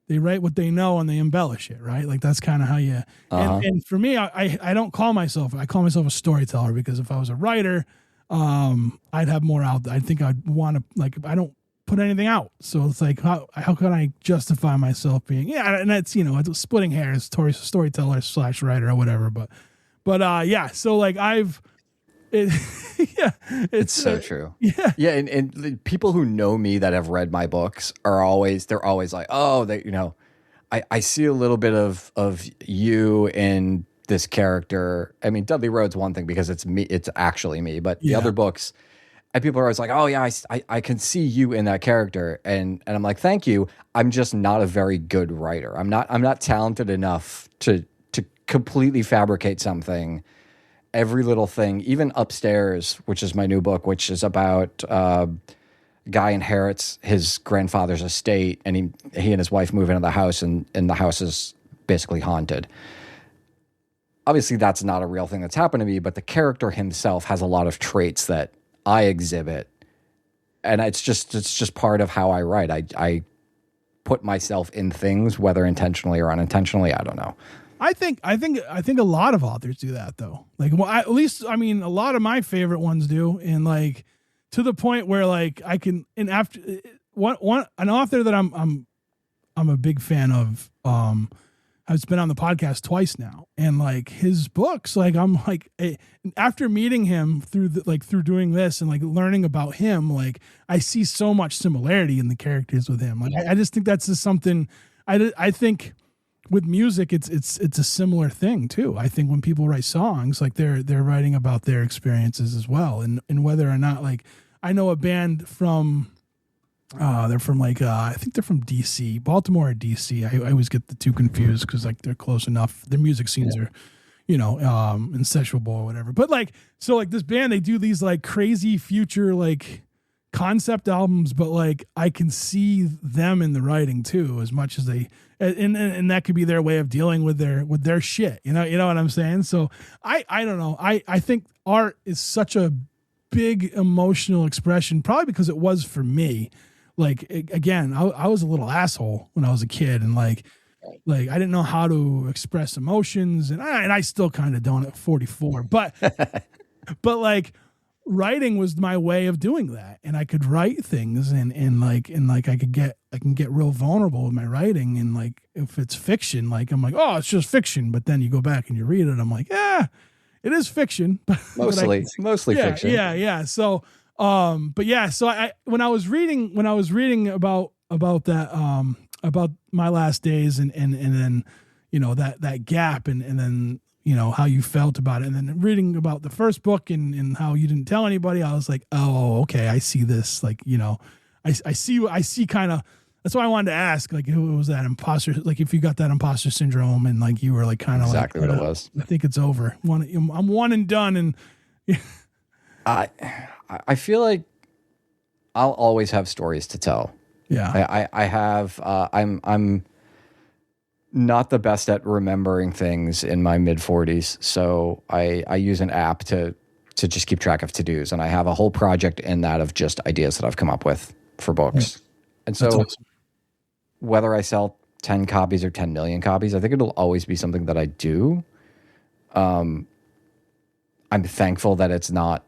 they write what they know and they embellish it, right? Like that's kind of how you. And for me, I don't call myself. I call myself a storyteller, because if I was a writer, I'd have more out. I think I'd want to, like, I don't put anything out, so it's like how can I justify myself being and that's it's splitting hairs, storyteller / writer or whatever. But yeah, so like it's so true. Yeah. And the people who know me that have read my books they're always like, oh, I see a little bit of you in this character. I mean, Dudley Road's one thing because it's me, it's actually me, but the other books, and people are always like, oh yeah, I can see you in that character, and I'm like, thank you. I'm just not a very good writer. I'm not talented enough to completely fabricate something. Every little thing, even Upstairs, which is my new book, which is about a guy inherits his grandfather's estate, and he and his wife move into the house, and the house is basically haunted. Obviously, that's not a real thing that's happened to me, but the character himself has a lot of traits that I exhibit, and it's just part of how I write. I put myself in things, whether intentionally or unintentionally. I don't know. I think a lot of authors do that though. Like, well, at least I mean, a lot of my favorite ones do, and like to the point where like I can. And after one an author that I'm a big fan of. Has been on the podcast twice now, and like his books, like I'm like after meeting him through through doing this and like learning about him, like I see so much similarity in the characters with him. Like I just think that's just something. I think with music, it's a similar thing too. I think when people write songs, like they're writing about their experiences as well, and whether or not like I know a band from. They're from like I think they're from DC, Baltimore or DC. I always get the two confused because like they're close enough. Their music scenes are, insatiable or whatever. But like so like this band, they do these like crazy future like concept albums, but like I can see them in the writing too, as much as they and that could be their way of dealing with their shit. You know what I'm saying? So I don't know. I think art is such a big emotional expression, probably because it was for me. Like again, I was a little asshole when I was a kid, and like I didn't know how to express emotions, and I still kind of don't at 44. But but like writing was my way of doing that, and I could write things, and I can get real vulnerable with my writing, and like if it's fiction, like I'm like, oh, it's just fiction, but then you go back and you read it, I'm like, yeah, it is fiction, but mostly fiction. Yeah. So. But yeah, so when I was reading about that, about my last days and then, that gap and then, how you felt about it. And then reading about the first book and how you didn't tell anybody, I was like, oh, okay. I see this. Like, I see kind of, that's why I wanted to ask, like, who was that imposter? Like, if you got that imposter syndrome and like, you were like, kind of exactly like, what it was. I think it's over. I'm one and done. And I feel like I'll always have stories to tell. Yeah. I have, I'm not the best at remembering things in my mid 40s. So I use an app to just keep track of to-dos. And I have a whole project in that of just ideas that I've come up with for books. Yeah. And so awesome. Whether I sell 10 copies or 10 million copies, I think it'll always be something that I do. I'm thankful that it's not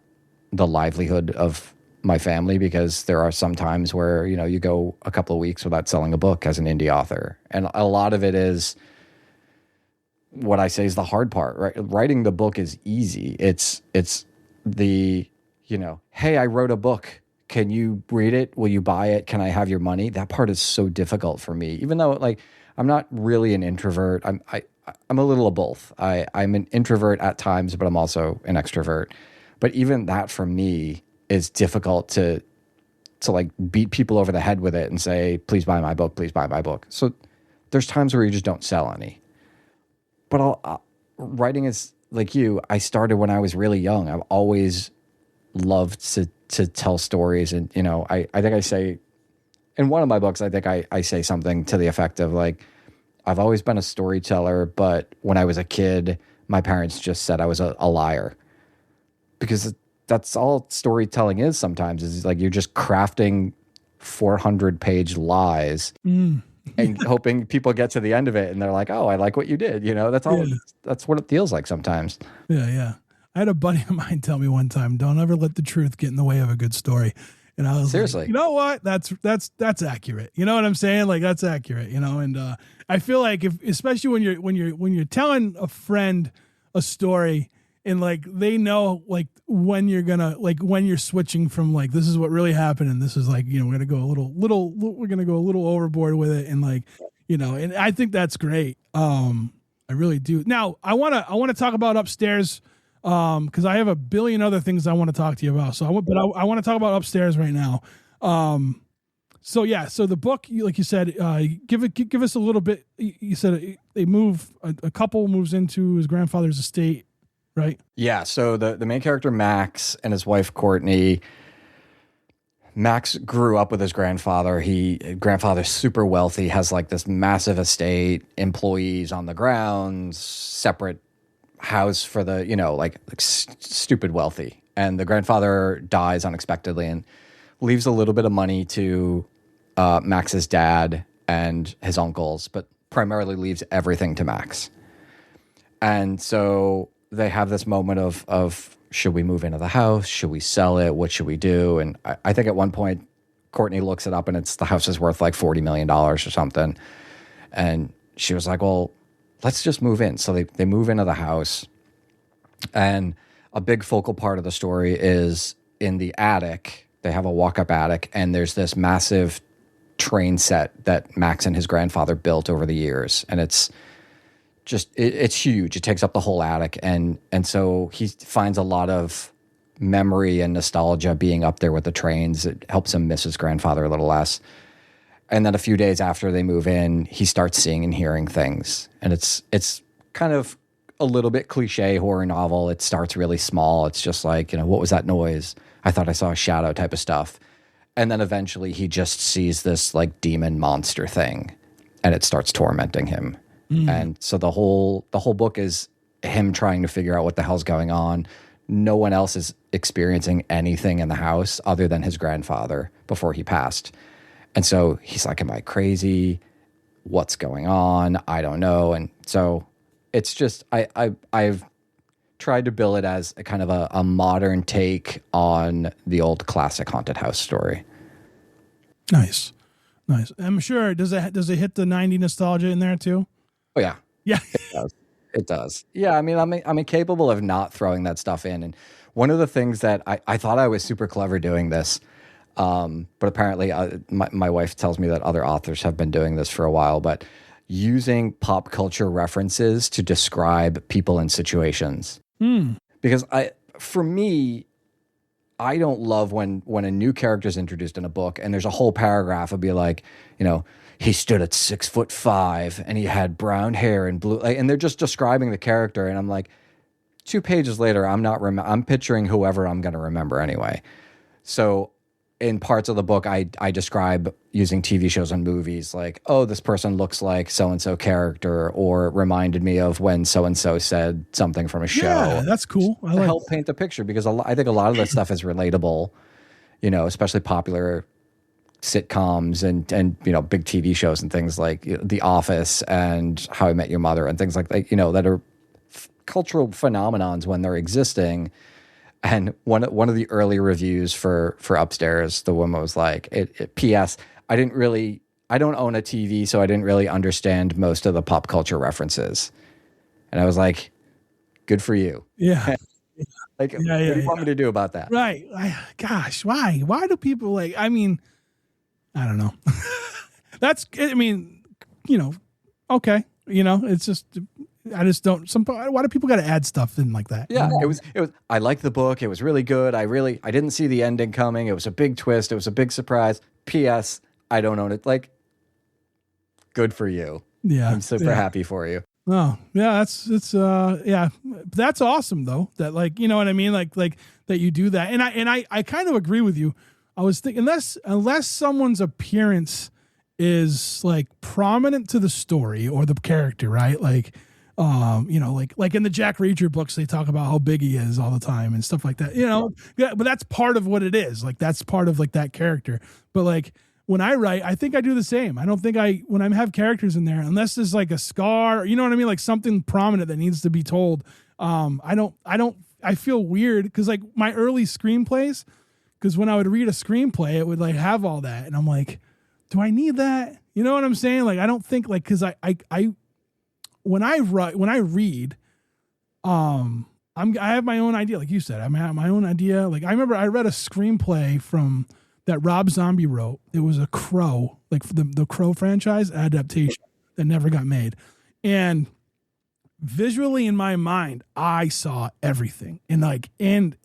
the livelihood of my family, because there are some times where, you go a couple of weeks without selling a book as an indie author. And a lot of it is what I say is the hard part, right? Writing the book is easy. It's the, hey, I wrote a book. Can you read it? Will you buy it? Can I have your money? That part is so difficult for me, even though like I'm not really an introvert. I'm a little of both. I'm an introvert at times, but I'm also an extrovert. But even that for me is difficult to like beat people over the head with it and say, please buy my book, please buy my book. So there's times where you just don't sell any. But writing is like you. I started when I was really young. I've always loved to tell stories. And, I think I say in one of my books, I think I say something to the effect of like, I've always been a storyteller, but when I was a kid, my parents just said I was a liar. Because that's all storytelling is sometimes, is like you're just crafting 400-page lies and hoping people get to the end of it and they're like, oh, I like what you did. That's all. Yeah. That's what it feels like sometimes. Yeah. I had a buddy of mine tell me one time, don't ever let the truth get in the way of a good story. And I was seriously, like, you know what? That's accurate. You know what I'm saying? Like that's accurate, and I feel like especially when you're telling a friend a story, and like they know like when you're gonna like when you're switching from like this is what really happened and this is like we're gonna go a little overboard with it, and like and I think that's great. I really do. Now I wanna talk about Upstairs because I have a billion other things I want to talk to you about. So I want to talk about Upstairs right now. So the book, like you said, give us a little bit. You said a couple moves into his grandfather's estate. Right. Yeah. So the main character, Max, and his wife, Courtney. Max grew up with his grandfather. Grandfather's super wealthy, has like this massive estate, employees on the grounds, separate house for the, like stupid wealthy. And the grandfather dies unexpectedly and leaves a little bit of money to Max's dad and his uncles, but primarily leaves everything to Max. And so they have this moment of should we move into the house? Should we sell it? What should we do? And I think at one point, Courtney looks it up and the house is worth like $40 million or something. And she was like, well, let's just move in. So they move into the house. And a big focal part of the story is in the attic. They have a walk-up attic, and there's this massive train set that Max and his grandfather built over the years. And it's huge. It takes up the whole attic. And so he finds a lot of memory and nostalgia being up there with the trains. It helps him miss his grandfather a little less. And then a few days after they move in, he starts seeing and hearing things. And it's kind of a little bit cliche horror novel. It starts really small. It's just like, what was that noise? I thought I saw a shadow type of stuff. And then eventually he just sees this like demon monster thing, and it starts tormenting him. And so the whole book is him trying to figure out what the hell's going on. No one else is experiencing anything in the house other than his grandfather before he passed. And so he's like, am I crazy? What's going on? I don't know. And so it's just, I've tried to bill it as a kind of a modern take on the old classic haunted house story. Nice. I'm sure, does it hit the 90 nostalgia in there too? Oh yeah. Yeah. It does. Yeah. I mean, I'm incapable of not throwing that stuff in. And one of the things that I thought I was super clever doing this, but apparently my wife tells me that other authors have been doing this for a while, but using pop culture references to describe people and situations. Because for me, I don't love when a new character is introduced in a book and there's a whole paragraph of be like, he stood at 6'5" and he had brown hair and blue, and they're just describing the character. And I'm like, 2 pages later, I'm picturing whoever I'm going to remember anyway. So in parts of the book, I describe using TV shows and movies like, oh, this person looks like so-and-so character, or reminded me of when so-and-so said something from a show. Yeah, that's cool. To help paint the picture, because I think a lot of that stuff is relatable, especially popular sitcoms and big TV shows and things like The Office and How I Met Your Mother and things like that, that are cultural phenomenons when they're existing. And one of the early reviews for Upstairs, the woman was like, P.S. I don't own a TV, so I didn't really understand most of the pop culture references. And I was like, good for you. Yeah. What do you want me to do about that? Right. Gosh, why? Why do people I don't know. Okay. It's just, I just don't, why do people got to add stuff in like that? Yeah, it was, I liked the book. It was really good. I didn't see the ending coming. It was a big twist. It was a big surprise. P.S. I don't own it. Good for you. Yeah. I'm super happy for you. Oh yeah. That's awesome though. That you know what I mean? Like that you do that. And I kind of agree with you. I was thinking unless someone's appearance is prominent to the story or the character, right? Like in the Jack Reacher books, they talk about how big he is all the time and stuff like that, yeah, but that's part of what it is. That's part of that character. But when I write, I think I do the same. I don't think when I have characters in there, unless there's a scar, you know what I mean? Something prominent that needs to be told. I feel weird because my early screenplays, because when I would read a screenplay, it would have all that. And I'm like, do I need that? You know what I'm saying? I don't think because when I read, I have my own idea. Like you said, I have my own idea. I remember I read a screenplay that Rob Zombie wrote. It was a Crow, the Crow franchise adaptation that never got made. And visually in my mind, I saw everything. And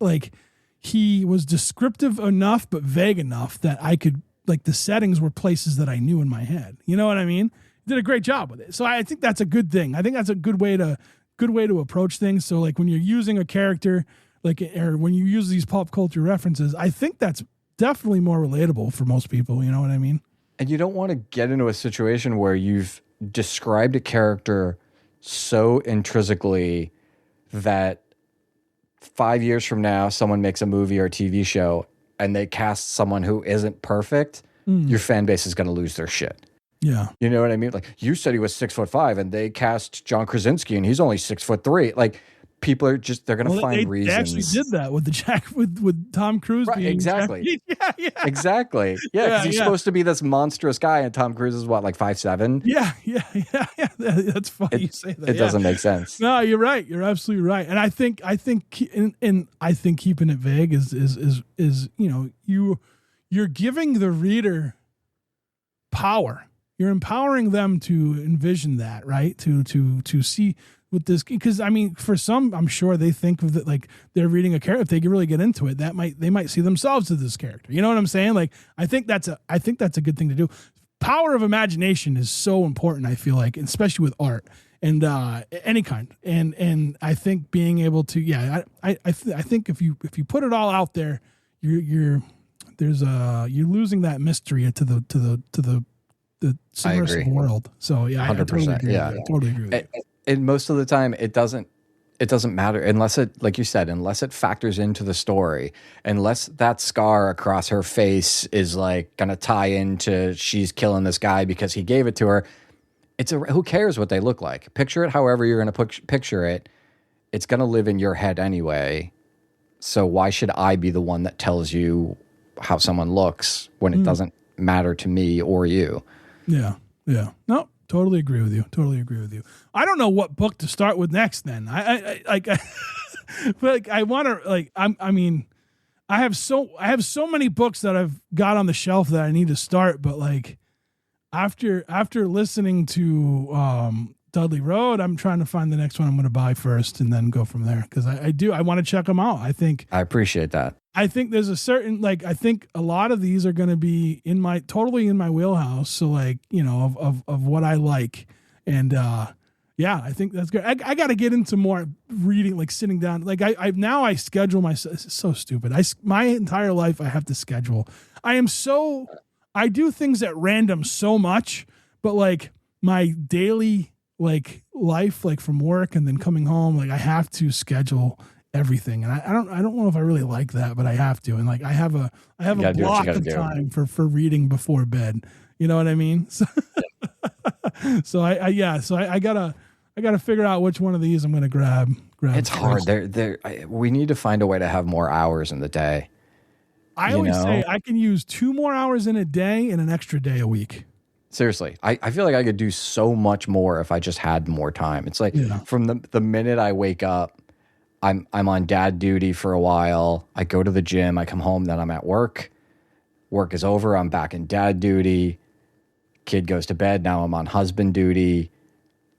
he was descriptive enough, but vague enough that I could, the settings were places that I knew in my head. You know what I mean? Did a great job with it. So I think that's a good thing. I think that's a good way to approach things. So when you're using a character, or when you use these pop culture references, I think that's definitely more relatable for most people. You know what I mean? And you don't want to get into a situation where you've described a character so intrinsically that 5 years from now, someone makes a movie or a TV show and they cast someone who isn't perfect, your fan base is going to lose their shit. Yeah. You know what I mean? Like, you said he was 6'5", and they cast John Krasinski and he's only 6'3". Like, people are just, they're going to find reasons. They actually did that with with Tom Cruise being exactly. Yeah. Exactly. Yeah, because he's supposed to be this monstrous guy, and Tom Cruise is what, like 5'7"? Yeah. That's funny you say that. It doesn't make sense. No, you're right. You're absolutely right. And I think keeping it vague is you're giving the reader power. You're empowering them to envision that, right? To see with this, because I mean, for some, I'm sure they think of it like they're reading a character. If they really get into it, they might see themselves as this character. You know what I'm saying? Like, I think that's a good thing to do. Power of imagination is so important, I feel like, especially with art and any kind. And I think being able to, I think if you put it all out there, you're losing that mystery to the submersive world. So yeah, 100%. I totally agree with you. And most of the time, it doesn't matter unless it, like you said, unless it factors into the story, unless that scar across her face is like gonna tie into she's killing this guy because he gave it to her. Who cares what they look like? Picture it however you're gonna picture it. It's gonna live in your head anyway. So why should I be the one that tells you how someone looks when it doesn't matter to me or you? Yeah. No, totally agree with you. I don't know what book to start with next. Then I want to I have so many books that I've got on the shelf that I need to start. But like after listening to Dudley Road, I'm trying to find the next one I'm going to buy first and then go from there. Because I want to check them out. I appreciate that. I think there's a certain, like, I think a lot of these are going to be totally in my wheelhouse. So like, of what I like. And, I think that's good. I got to get into more reading, like sitting down. Like I schedule myself. It's so stupid. My entire life, I have to schedule. I do things at random so much, but like my daily, like life, like from work and then coming home, like I have to schedule everything. And I don't know if I really like that, but I have to. And like, I have a block of time for reading before bed. You know what I mean? So, I gotta figure out which one of these I'm going to grab. It's hard. We need to find a way to have more hours in the day. I always say I can use 2 more hours in a day and an extra day a week. Seriously, I feel like I could do so much more if I just had more time. It's like from the minute I wake up, I'm on dad duty for a while. I go to the gym. I come home. Then I'm at work. Work is over. I'm back in dad duty. Kid goes to bed. Now I'm on husband duty.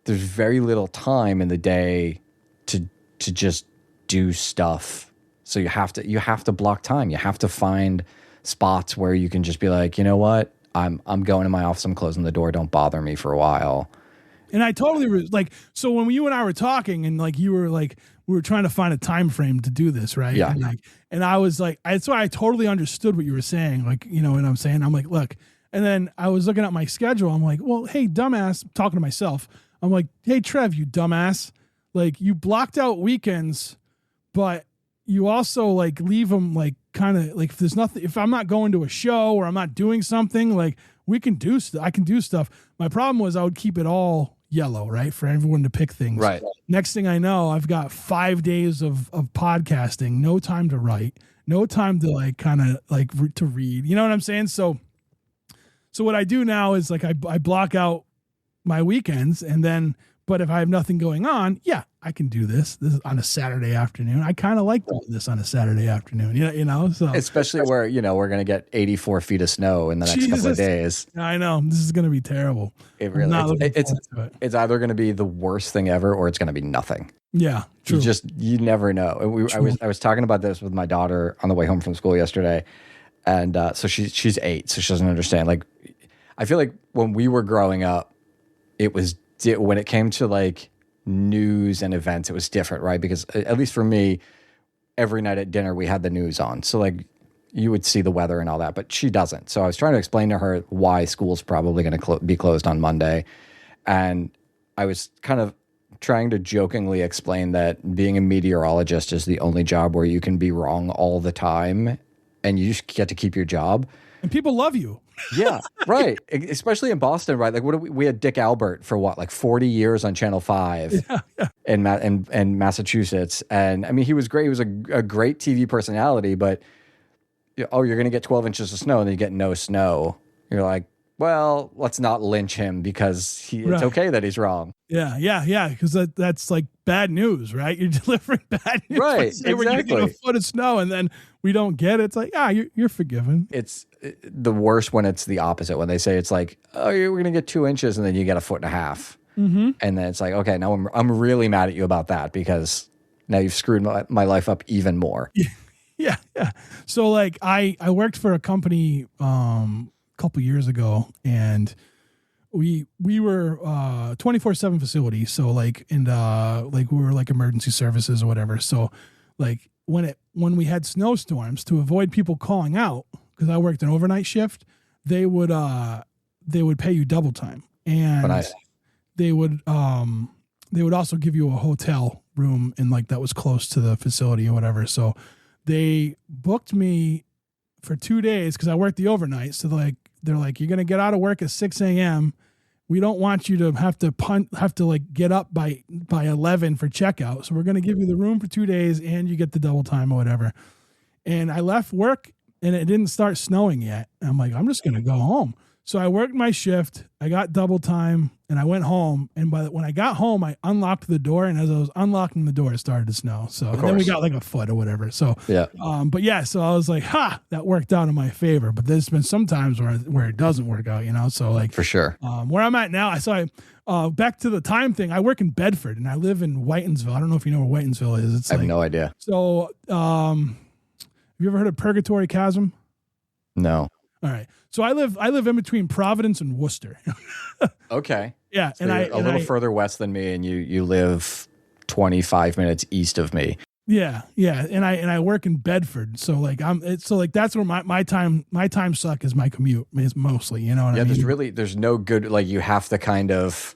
There's very little time in the day to just do stuff. So you have to block time. You have to find spots where you can just be like, you know what? I'm going to my office. I'm closing the door. Don't bother me for a while. And I totally so when you and I were talking and like you were like, we were trying to find a time frame to do this, right? Yeah. And I was like, that's why I totally understood what you were saying. Like, you know what I'm saying? I'm like, look, and then I was looking at my schedule. I'm like, well, hey, dumbass, talking to myself. I'm like, hey, Trev, you dumbass. Like, you blocked out weekends, but you also like leave them like kind of like if there's nothing, if I'm not going to a show or I'm not doing something, like I can do stuff. My problem was I would keep it all yellow, right? For everyone to pick things. Right. Next thing I know, I've got 5 days of podcasting, no time to write, no time to like kind of like to read. You know what I'm saying? So what I do now is like I block out my weekends and then, but if I have nothing going on, I can do this. This is on a Saturday afternoon. I kind of like doing this on a Saturday afternoon, you know, so especially where, we're going to get 84 feet of snow in the next couple of days. I know this is going to be terrible. It really, it's either going to be the worst thing ever, or it's going to be nothing. Yeah. True. You never know. I was talking about this with my daughter on the way home from school yesterday. And so she's 8, so she doesn't understand. Like, I feel like when we were growing up, when it came to like news and events, it was different, right? Because at least for me, every night at dinner we had the news on, so like you would see the weather and all that, but she doesn't. So I was trying to explain to her why school's probably going to be closed on Monday, and I was kind of trying to jokingly explain that being a meteorologist is the only job where you can be wrong all the time and you just get to keep your job. And people love you. Yeah, right. Especially in Boston, right? Like, what we had Dick Albert for what, like 40 years on Channel 5 in Massachusetts. And I mean, he was great. He was a great TV personality, but you're going to get 12 inches of snow and then you get no snow. You're like, well, let's not lynch him because it's okay that he's wrong. Yeah. Because that's like bad news, right? You're delivering bad news. Right, Exactly. We're going to get a foot of snow and then we don't get it. It's like, you're forgiven. It's the worst when it's the opposite. When they say it's like, oh, we're going to get 2 inches and then you get a foot and a half. Mm-hmm. And then it's like, okay, now I'm really mad at you about that because now you've screwed my life up even more. Yeah. So like I worked for a company couple years ago, and we were 24/7 facility, so like, and like we were like emergency services or whatever. So like when we had snowstorms, to avoid people calling out, because I worked an overnight shift, they would pay you double time, and nice. they would also give you a hotel room in like that was close to the facility or whatever. So they booked me for 2 days because I worked the overnight. So they're like, you're going to get out of work at 6 a.m. We don't want you to have to like get up by 11 for checkout. So we're going to give you the room for 2 days and you get the double time or whatever. And I left work and it didn't start snowing yet. And I'm like, I'm just going to go home. So I worked my shift. I got double time and I went home. And when I got home, I unlocked the door. And as I was unlocking the door, it started to snow. So then we got like a foot or whatever. So, yeah. But yeah, so I was like, that worked out in my favor. But there's been some times where it doesn't work out, So like, for sure. Where I'm at now, back to the time thing, I work in Bedford and I live in Whitensville. I don't know if you know where Whitensville is. I have no idea. So, have you ever heard of Purgatory Chasm? No. All right. So I live in between Providence and Worcester. Okay. Yeah. So a little further west than me, and you live 25 minutes east of me. Yeah. And I work in Bedford. So like that's where my time suck is my commute is mostly, you know what I mean? There's no good, like you have to kind of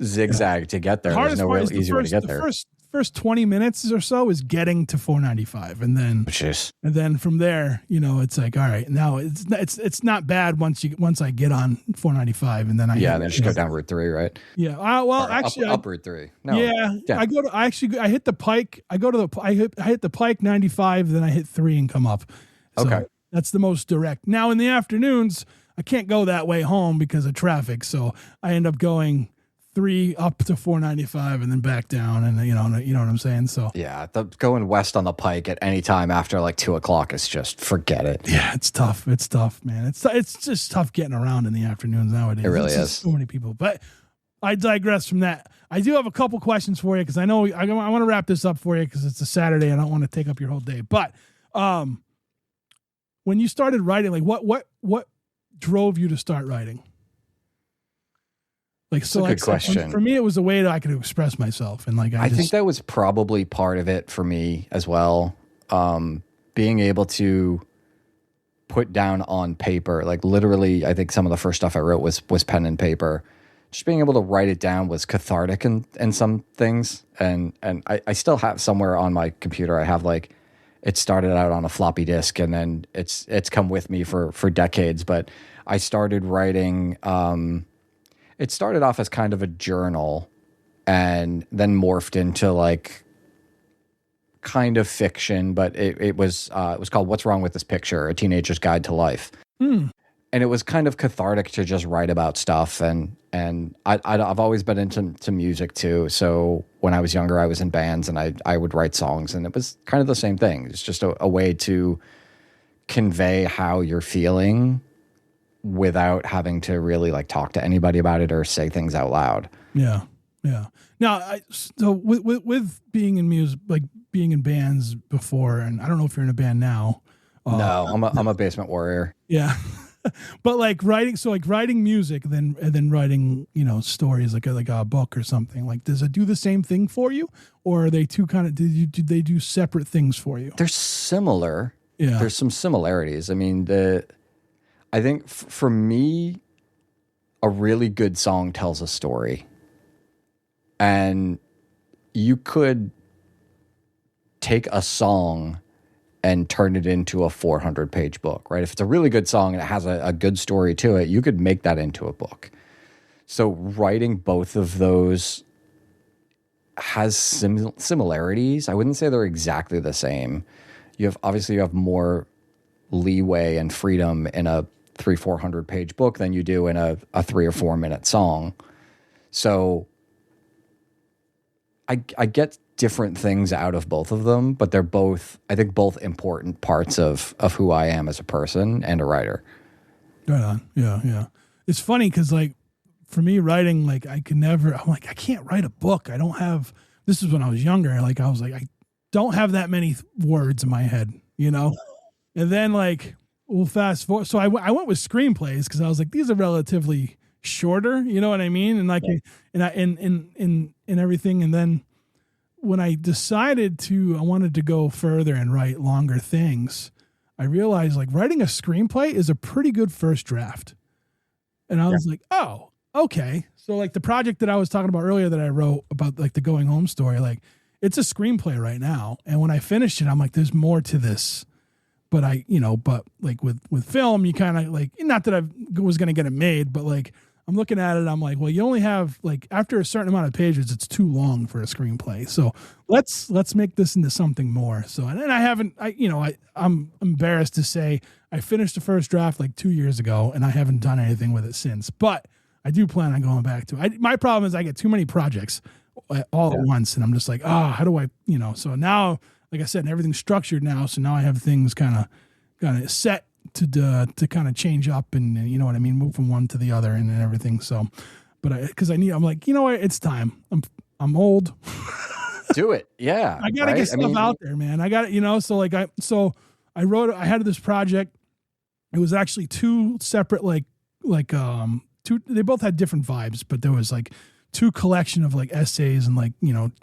zigzag to get there. There's no real easy way to get there. First 20 minutes or so is getting to 495, and then from there, it's like, all right, now it's not bad once I get on 495, and then then just go down Route 3, right? Yeah. Up Route 3. No, yeah. Down. I hit the Pike. I hit the Pike 95, then I hit 3 and come up. So okay. That's the most direct. Now in the afternoons, I can't go that way home because of traffic, so I end up going 3 up to 495 and then back down, and you know what I'm saying. So yeah, going west on the Pike at any time after like 2:00 is just forget it. Yeah, it's tough, man. It's just tough getting around in the afternoons nowadays. It really is. So many people, but I digress from that. I do have a couple questions for you because I know I want to wrap this up for you because it's a Saturday. I don't want to take up your whole day, but when you started writing, like what drove you to start writing? Like, that's a good question. For me, it was a way that I could express myself. And like, I think that was probably part of it for me as well. Being able to put down on paper, like literally, I think some of the first stuff I wrote was pen and paper. Just being able to write it down was cathartic in some things. And I still have somewhere on my computer, I have like, it started out on a floppy disk and then it's come with me for decades. But I started writing, it started off as kind of a journal and then morphed into like kind of fiction, but it was called What's Wrong with This Picture? A Teenager's Guide to Life. And it was kind of cathartic to just write about stuff. And I've always been into music too. So when I was younger, I was in bands and I would write songs, and it was kind of the same thing. It's just a way to convey how you're feeling without having to really like talk to anybody about it or say things out loud. Yeah. Now, so with being in music, like being in bands before, and I don't know if you're in a band now. No, I'm a basement warrior. Yeah. But like writing music, and then writing, stories like a book or something. Like, does it do the same thing for you, or are they two kind of? Did they do separate things for you? They're similar. Yeah. There's some similarities. I mean, I think for me, a really good song tells a story, and you could take a song and turn it into a 400-page book, right? If it's a really good song and it has a good story to it, you could make that into a book. So writing both of those has similarities. I wouldn't say they're exactly the same. You have more leeway and freedom in a 300-400 page book than you do in a 3 or 4 minute song. So I get different things out of both of them, but they're both, I think, both important parts of who I am as a person and a writer. Right on. Yeah. It's funny because, like, for me, writing, like, I'm like, I can't write a book. I don't have, this is when I was younger. Like, I was like, I don't have that many words in my head, you know? And then, like, we'll fast forward. So I went with screenplays because I was like, these are relatively shorter, you know what I mean? And like, and everything. And then when I decided I wanted to go further and write longer things, I realized, like, writing a screenplay is a pretty good first draft. And I was like, oh, okay. So, like, the project that I was talking about earlier that I wrote about, like, the going home story, like, it's a screenplay right now. And when I finished it, I'm like, there's more to this. But but like with film, you kind of, like, not that I was going to get it made, but, like, I'm looking at it, I'm like, well, you only have, like, after a certain amount of pages, it's too long for a screenplay. So let's make this into something more. So, and then I'm embarrassed to say I finished the first draft like 2 years ago and I haven't done anything with it since, but I do plan on going back to it. My problem is I get too many projects all at once, and I'm just like, how do I, so now, like I said, everything's structured now. So now I have things kind of set to kind of change up and you know what I mean, move from one to the other and everything. So, but I'm like, you know what, it's time. I'm old. Do it. Yeah. I gotta get stuff out there, man. I got it, so like I had this project. It was actually two separate, two, they both had different vibes, but there was like two collection of like essays and like,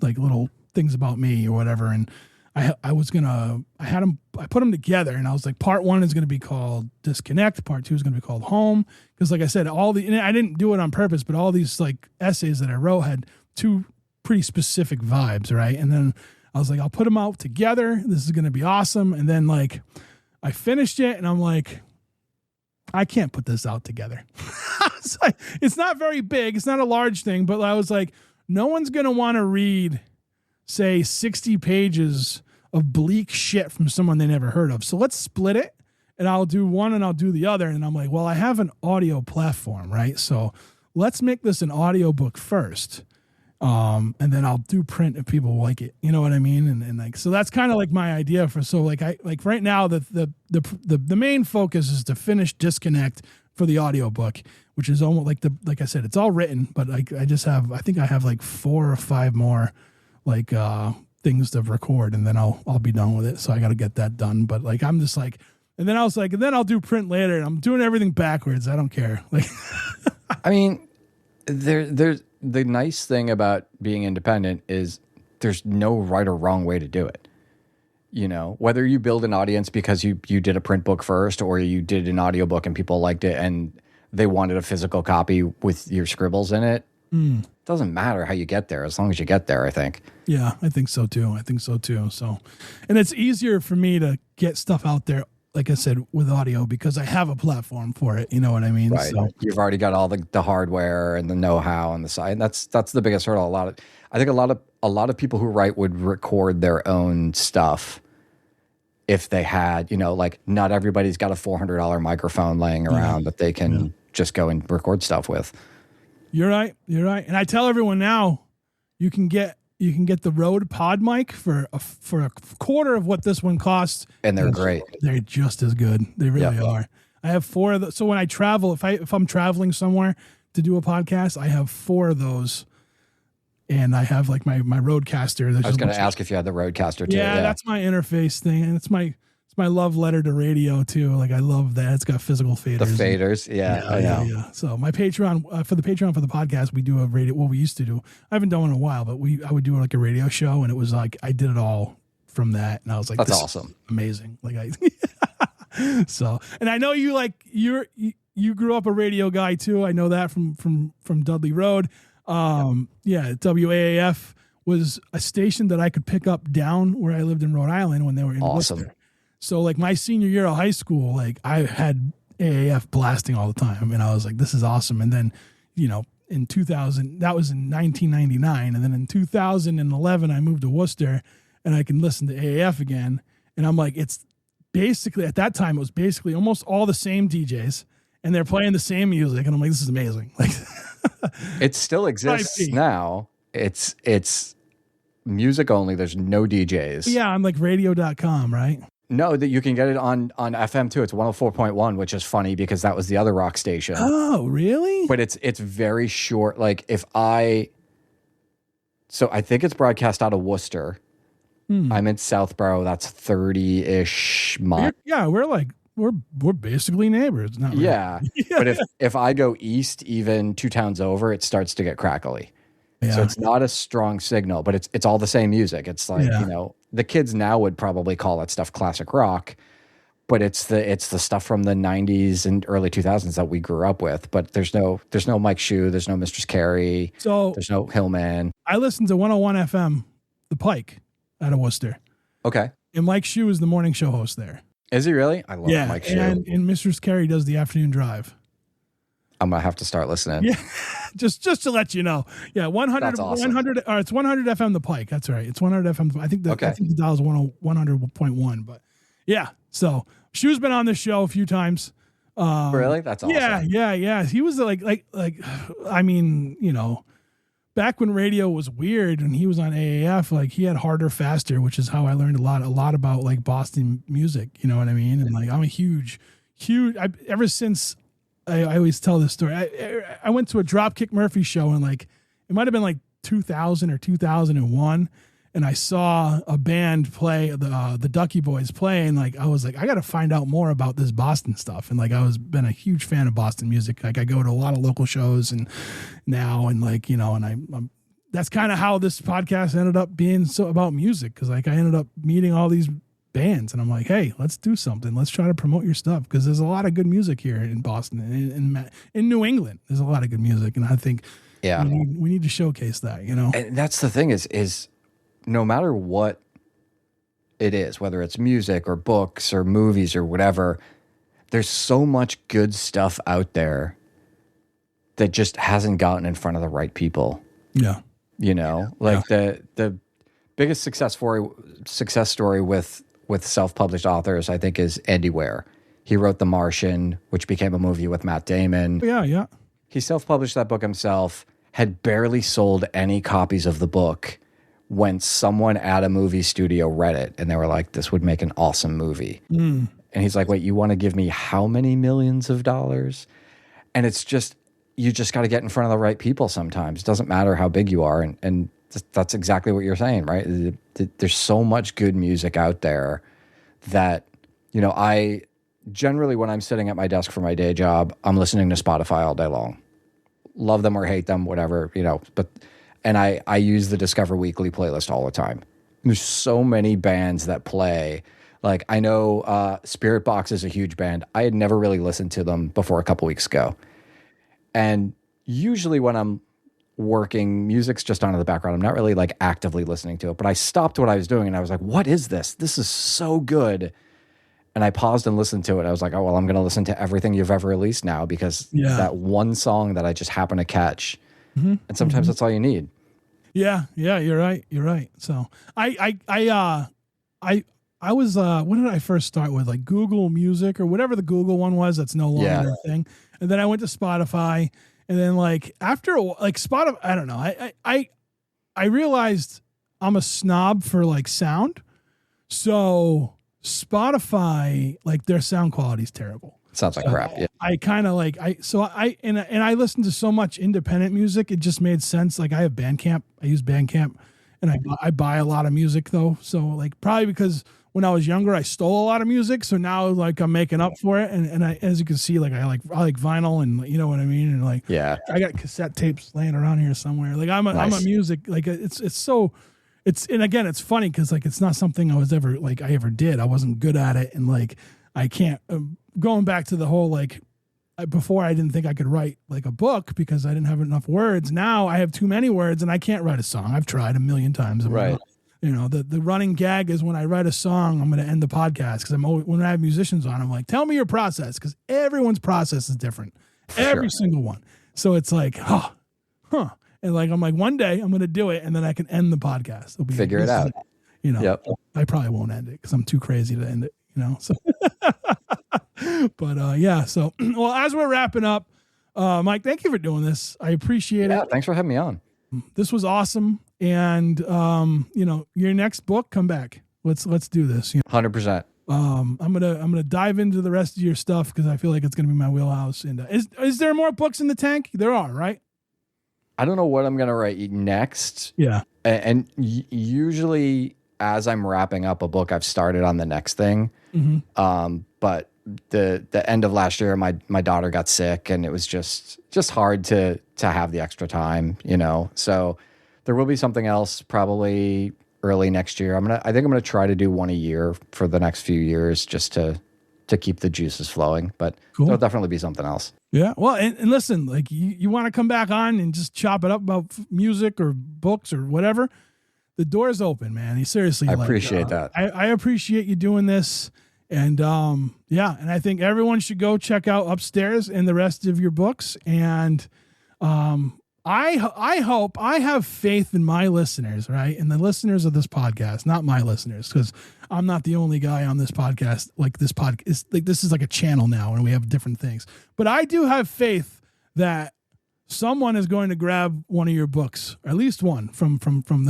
like little things about me or whatever. And I put them together and I was like, part one is going to be called Disconnect. Part two is going to be called Home. Cause like I said, and I didn't do it on purpose, but all these like essays that I wrote had two pretty specific vibes. Right. And then I was like, I'll put them out together. This is going to be awesome. And then, like, I finished it and I'm like, I can't put this out together. It's not very big. It's not a large thing, but I was like, no one's going to want to read, say, 60 pages of bleak shit from someone they never heard of. So let's split it and I'll do one and I'll do the other. And I'm like, well, I have an audio platform, right? So let's make this an audiobook first. And then I'll do print if people like it. You know what I mean? And like, so that's kind of like my idea like right now, the main focus is to finish Disconnect for the audiobook, which is almost like I said, it's all written, but I think I have like 4 or 5 more like things to record and then I'll be done with it. So I got to get that done. But like, I'm just like, and then I was like, and then I'll do print later and I'm doing everything backwards. I don't care. Like, I mean, there's the nice thing about being independent is there's no right or wrong way to do it. Whether you build an audience because you did a print book first or you did an audiobook and people liked it and they wanted a physical copy with your scribbles in it. Doesn't matter how you get there as long as you get there, I think. Yeah, I think so too. So, and it's easier for me to get stuff out there, like I said, with audio because I have a platform for it. You know what I mean? Right. So you've already got all the hardware and the know-how on the side. And that's the biggest hurdle. I think a lot of people who write would record their own stuff if they had, like not everybody's got a $400 microphone laying around that they can just go and record stuff with. You're right. And I tell everyone now, you can get the Rode Pod mic for a quarter of what this one costs, and they're great. They're just as good. They really are. I have 4 of those. So when I travel, if I'm traveling somewhere to do a podcast, I have 4 of those, and I have like my Rodecaster. I was going to ask if you had the Rodecaster too. Yeah, that's my interface thing, and it's my love letter to radio too. Like I love that it's got physical faders. The faders, I know. Yeah. So my Patreon for the podcast, we do a radio. Well, we used to do. I haven't done one in a while, but I would do like a radio show, and it was like I did it all from that, and I was like, that's awesome, amazing. Like so, and I know you grew up a radio guy too. I know that from Dudley Road. WAAF was a station that I could pick up down where I lived in Rhode Island when they were in awesome. Worcester. So like my senior year of high school, like I had AAF blasting all the time, and I was like, this is awesome. And then, in 2000, that was in 1999, and then in 2011, I moved to Worcester, and I can listen to AAF again, and I'm like, it's basically at that time it was basically almost all the same DJs, and they're playing the same music, and I'm like, this is amazing. Like, it still exists now. It's music only. There's no DJs. Yeah, I'm like radio.com, right? No, that you can get it on FM too. It's 104.1, which is funny because that was the other rock station. Oh, really? But it's very short. Like so I think it's broadcast out of Worcester. I'm in Southborough. That's 30-ish miles. Yeah, we're basically neighbors. Not really. Yeah. But if I go east, even 2 towns over, it starts to get crackly. Yeah. So it's not a strong signal, but it's all the same music. It's like, the kids now would probably call that stuff classic rock, but it's the stuff from the 90s and early 2000s that we grew up with. But there's no Mike Shue, there's no Mistress Carey, there's no Hillman. I listened to 101 FM, The Pike, out of Worcester. Okay. And Mike Shue is the morning show host there. Is he really? I love Mike Shue. And Mistress Carey does the afternoon drive. I'm gonna have to start listening. Yeah, just to let you know. Yeah, 100. That's awesome. 100. It's 100 FM The Pike. That's right. It's 100 FM. I think the dial is 100.1. But yeah, so Shue's been on this show a few times. Really? That's awesome. Yeah. He was like, I mean, back when radio was weird and he was on AAF, like he had Harder Faster, which is how I learned a lot about like Boston music. You know what I mean? And like I'm a huge. Ever since. I always tell this story. I went to a Dropkick Murphy show and like it might have been like 2000 or 2001, and I saw a band play the Ducky Boys play, and like I was like, I got to find out more about this Boston stuff. And like been a huge fan of Boston music. Like I go to a lot of local shows and now and like and I'm that's kind of how this podcast ended up being so about music, because like I ended up meeting all these bands and I'm like, hey, let's do something. Let's try to promote your stuff, because there's a lot of good music here in Boston and in New England. There's a lot of good music, and I think we need to showcase that. And that's the thing is no matter what it is, whether it's music or books or movies or whatever, there's so much good stuff out there that just hasn't gotten in front of the right people. Yeah. The biggest success story with self-published authors, I think, is Andy Weir. He wrote The Martian, which became a movie with Matt Damon. Yeah. He self-published that book himself, had barely sold any copies of the book when someone at a movie studio read it, and they were like, this would make an awesome movie. And he's like, wait, you want to give me how many millions of dollars? And it's just, you just got to get in front of the right people sometimes. It doesn't matter how big you are, and that's exactly what you're saying, right? There's so much good music out there that, I generally, when I'm sitting at my desk for my day job, I'm listening to Spotify all day long. Love them or hate them, whatever, and I use the Discover Weekly playlist all the time. There's so many bands that play. Like I know Spirit Box is a huge band. I had never really listened to them before a couple weeks ago. And usually when I'm working, music's just on in the background. I'm not really like actively listening to it, but I stopped what I was doing and I was like, what is this? This is so good. And I paused and listened to it. I was like, oh, well, I'm going to listen to everything you've ever released now, because that one song that I just happen to catch. And sometimes that's all you need. Yeah. You're right. So I was, when did I first start with? Like Google Music or whatever the Google one was. That's no longer a thing. And then I went to Spotify. And then like after like Spotify, I don't know. I realized I'm a snob for like sound. So Spotify, like their sound quality is terrible. Sounds like crap. Yeah. I kind of like I listen to so much independent music. It just made sense. Like I have Bandcamp. I use Bandcamp, and I buy a lot of music though. So like probably because when I was younger, I stole a lot of music. So now like I'm making up for it. And as you can see, like I like vinyl, and you know what I mean? And like, I got cassette tapes laying around here somewhere. Like I'm a music, like and again, it's funny, cause like, it's not something I ever did. I wasn't good at it. And like, I can't, going back to the whole, like before I didn't think I could write like a book because I didn't have enough words. Now I have too many words and I can't write a song. I've tried a million times. Right. the running gag is when I write a song, I'm going to end the podcast because when I have musicians on, I'm like, tell me your process, because everyone's process is different, every single one. So it's like, and like I'm like, one day I'm going to do it, and then I can end the podcast. It'll be Figure it out. Yep. I probably won't end it because I'm too crazy to end it. So, but yeah. So, well, as we're wrapping up, Mike, thank you for doing this. I appreciate it. Thanks for having me on. This was awesome. And, your next book, come back. Let's do this. 100%. I'm going to dive into the rest of your stuff because I feel like it's going to be my wheelhouse. And is there more books in the tank? There are, right? I don't know what I'm going to write next. Yeah. And usually as I'm wrapping up a book, I've started on the next thing. Mm-hmm. But the end of last year, my daughter got sick, and it was just hard to have the extra time, So there will be something else probably early next year. I think I'm gonna try to do one a year for the next few years, just to keep the juices flowing. But There'll definitely be something else. Yeah. Well, and listen, like you want to come back on and just chop it up about music or books or whatever, the door's open, man. Seriously, I appreciate that. I appreciate you doing this. And and I think everyone should go check out Upstairs and the rest of your books. And I hope, I have faith in my listeners, right? And the listeners of this podcast, not my listeners, because I'm not the only guy on this podcast. Like this podcast, this is like a channel now, and we have different things. But I do have faith that someone is going to grab one of your books, or at least one from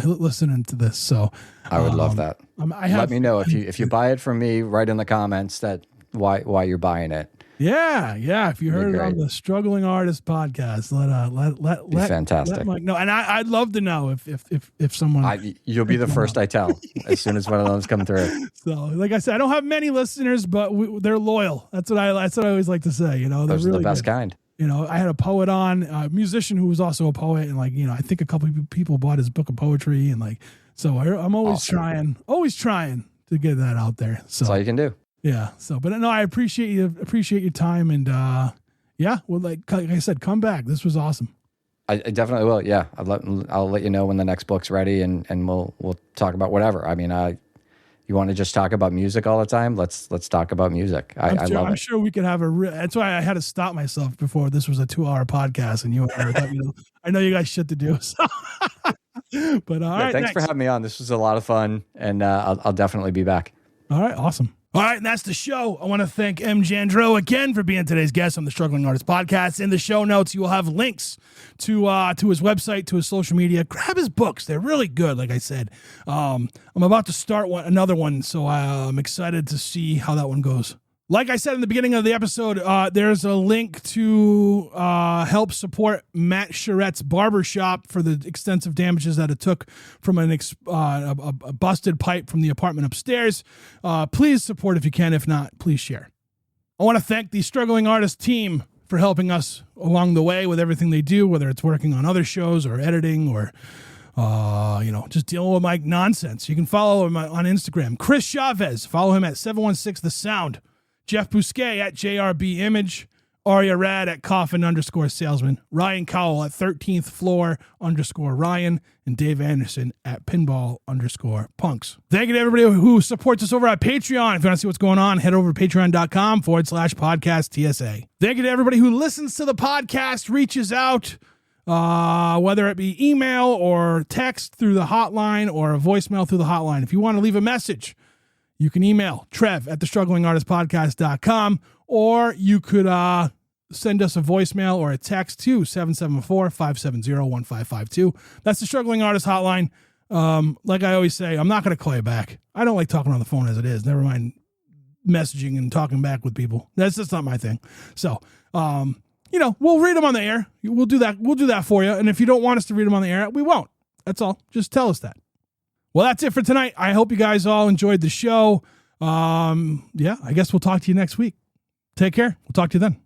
listening to this. So I would love that. Let me know if you buy it from me. Write in the comments that why you're buying it. Yeah. If you heard it on the Struggling Artist podcast, let fantastic. Let Mike know. And I'd love to know if someone. You'll be the first I tell as soon as one of those come through. So, like I said, I don't have many listeners, but they're loyal. That's what I always like to say. Those are really the best good. kind. I had a poet on, a musician who was also a poet, and I think a couple of people bought his book of poetry, and so I'm always trying to get that out there. So that's all you can do. Yeah. So, but no, I appreciate your time, and like I said, come back. This was awesome. I definitely will. Yeah, I'll let you know when the next book's ready, and we'll talk about whatever. I mean, you want to just talk about music all the time? Let's talk about music. I love it. I'm sure we could have that's why I had to stop myself before this was a 2-hour podcast, and I know you guys shit to do. So. But all right, thanks for having me on. This was a lot of fun, and I'll definitely be back. All right, awesome. All right, and that's the show. I want to thank Jandreau again for being today's guest on the Struggling Artist Podcast. In the show notes, you will have links to his website, to his social media. Grab his books; they're really good. Like I said, I'm about to start another one, so I'm excited to see how that one goes. Like I said in the beginning of the episode, there's a link to help support Matt Charette's barbershop for the extensive damages that it took from a busted pipe from the apartment upstairs. Please support if you can. If not, please share. I want to thank the Struggling Artist team for helping us along the way with everything they do, whether it's working on other shows or editing or just dealing with my nonsense. You can follow him on Instagram. Chris Chavez, follow him at 716 The Sound. Jeff Bousquet at JRB Image, Aria Rad at Coffin_Salesman, Ryan Cowell at 13th Floor _Ryan, and Dave Anderson at Pinball_Punks. Thank you to everybody who supports us over at Patreon. If you want to see what's going on, head over to patreon.com/podcast TSA. Thank you to everybody who listens to the podcast, reaches out, whether it be email or text through the hotline or a voicemail through the hotline. If you want to leave a message, you can email Trev at thestrugglingartistpodcast.com, or you could send us a voicemail or a text to 774-570-1552. That's the Struggling Artist Hotline. Like I always say, I'm not going to call you back. I don't like talking on the phone as it is. Never mind messaging and talking back with people. That's just not my thing. So, we'll read them on the air. We'll do that. We'll do that for you. And if you don't want us to read them on the air, we won't. That's all. Just tell us that. Well, that's it for tonight. I hope you guys all enjoyed the show. I guess we'll talk to you next week. Take care. We'll talk to you then.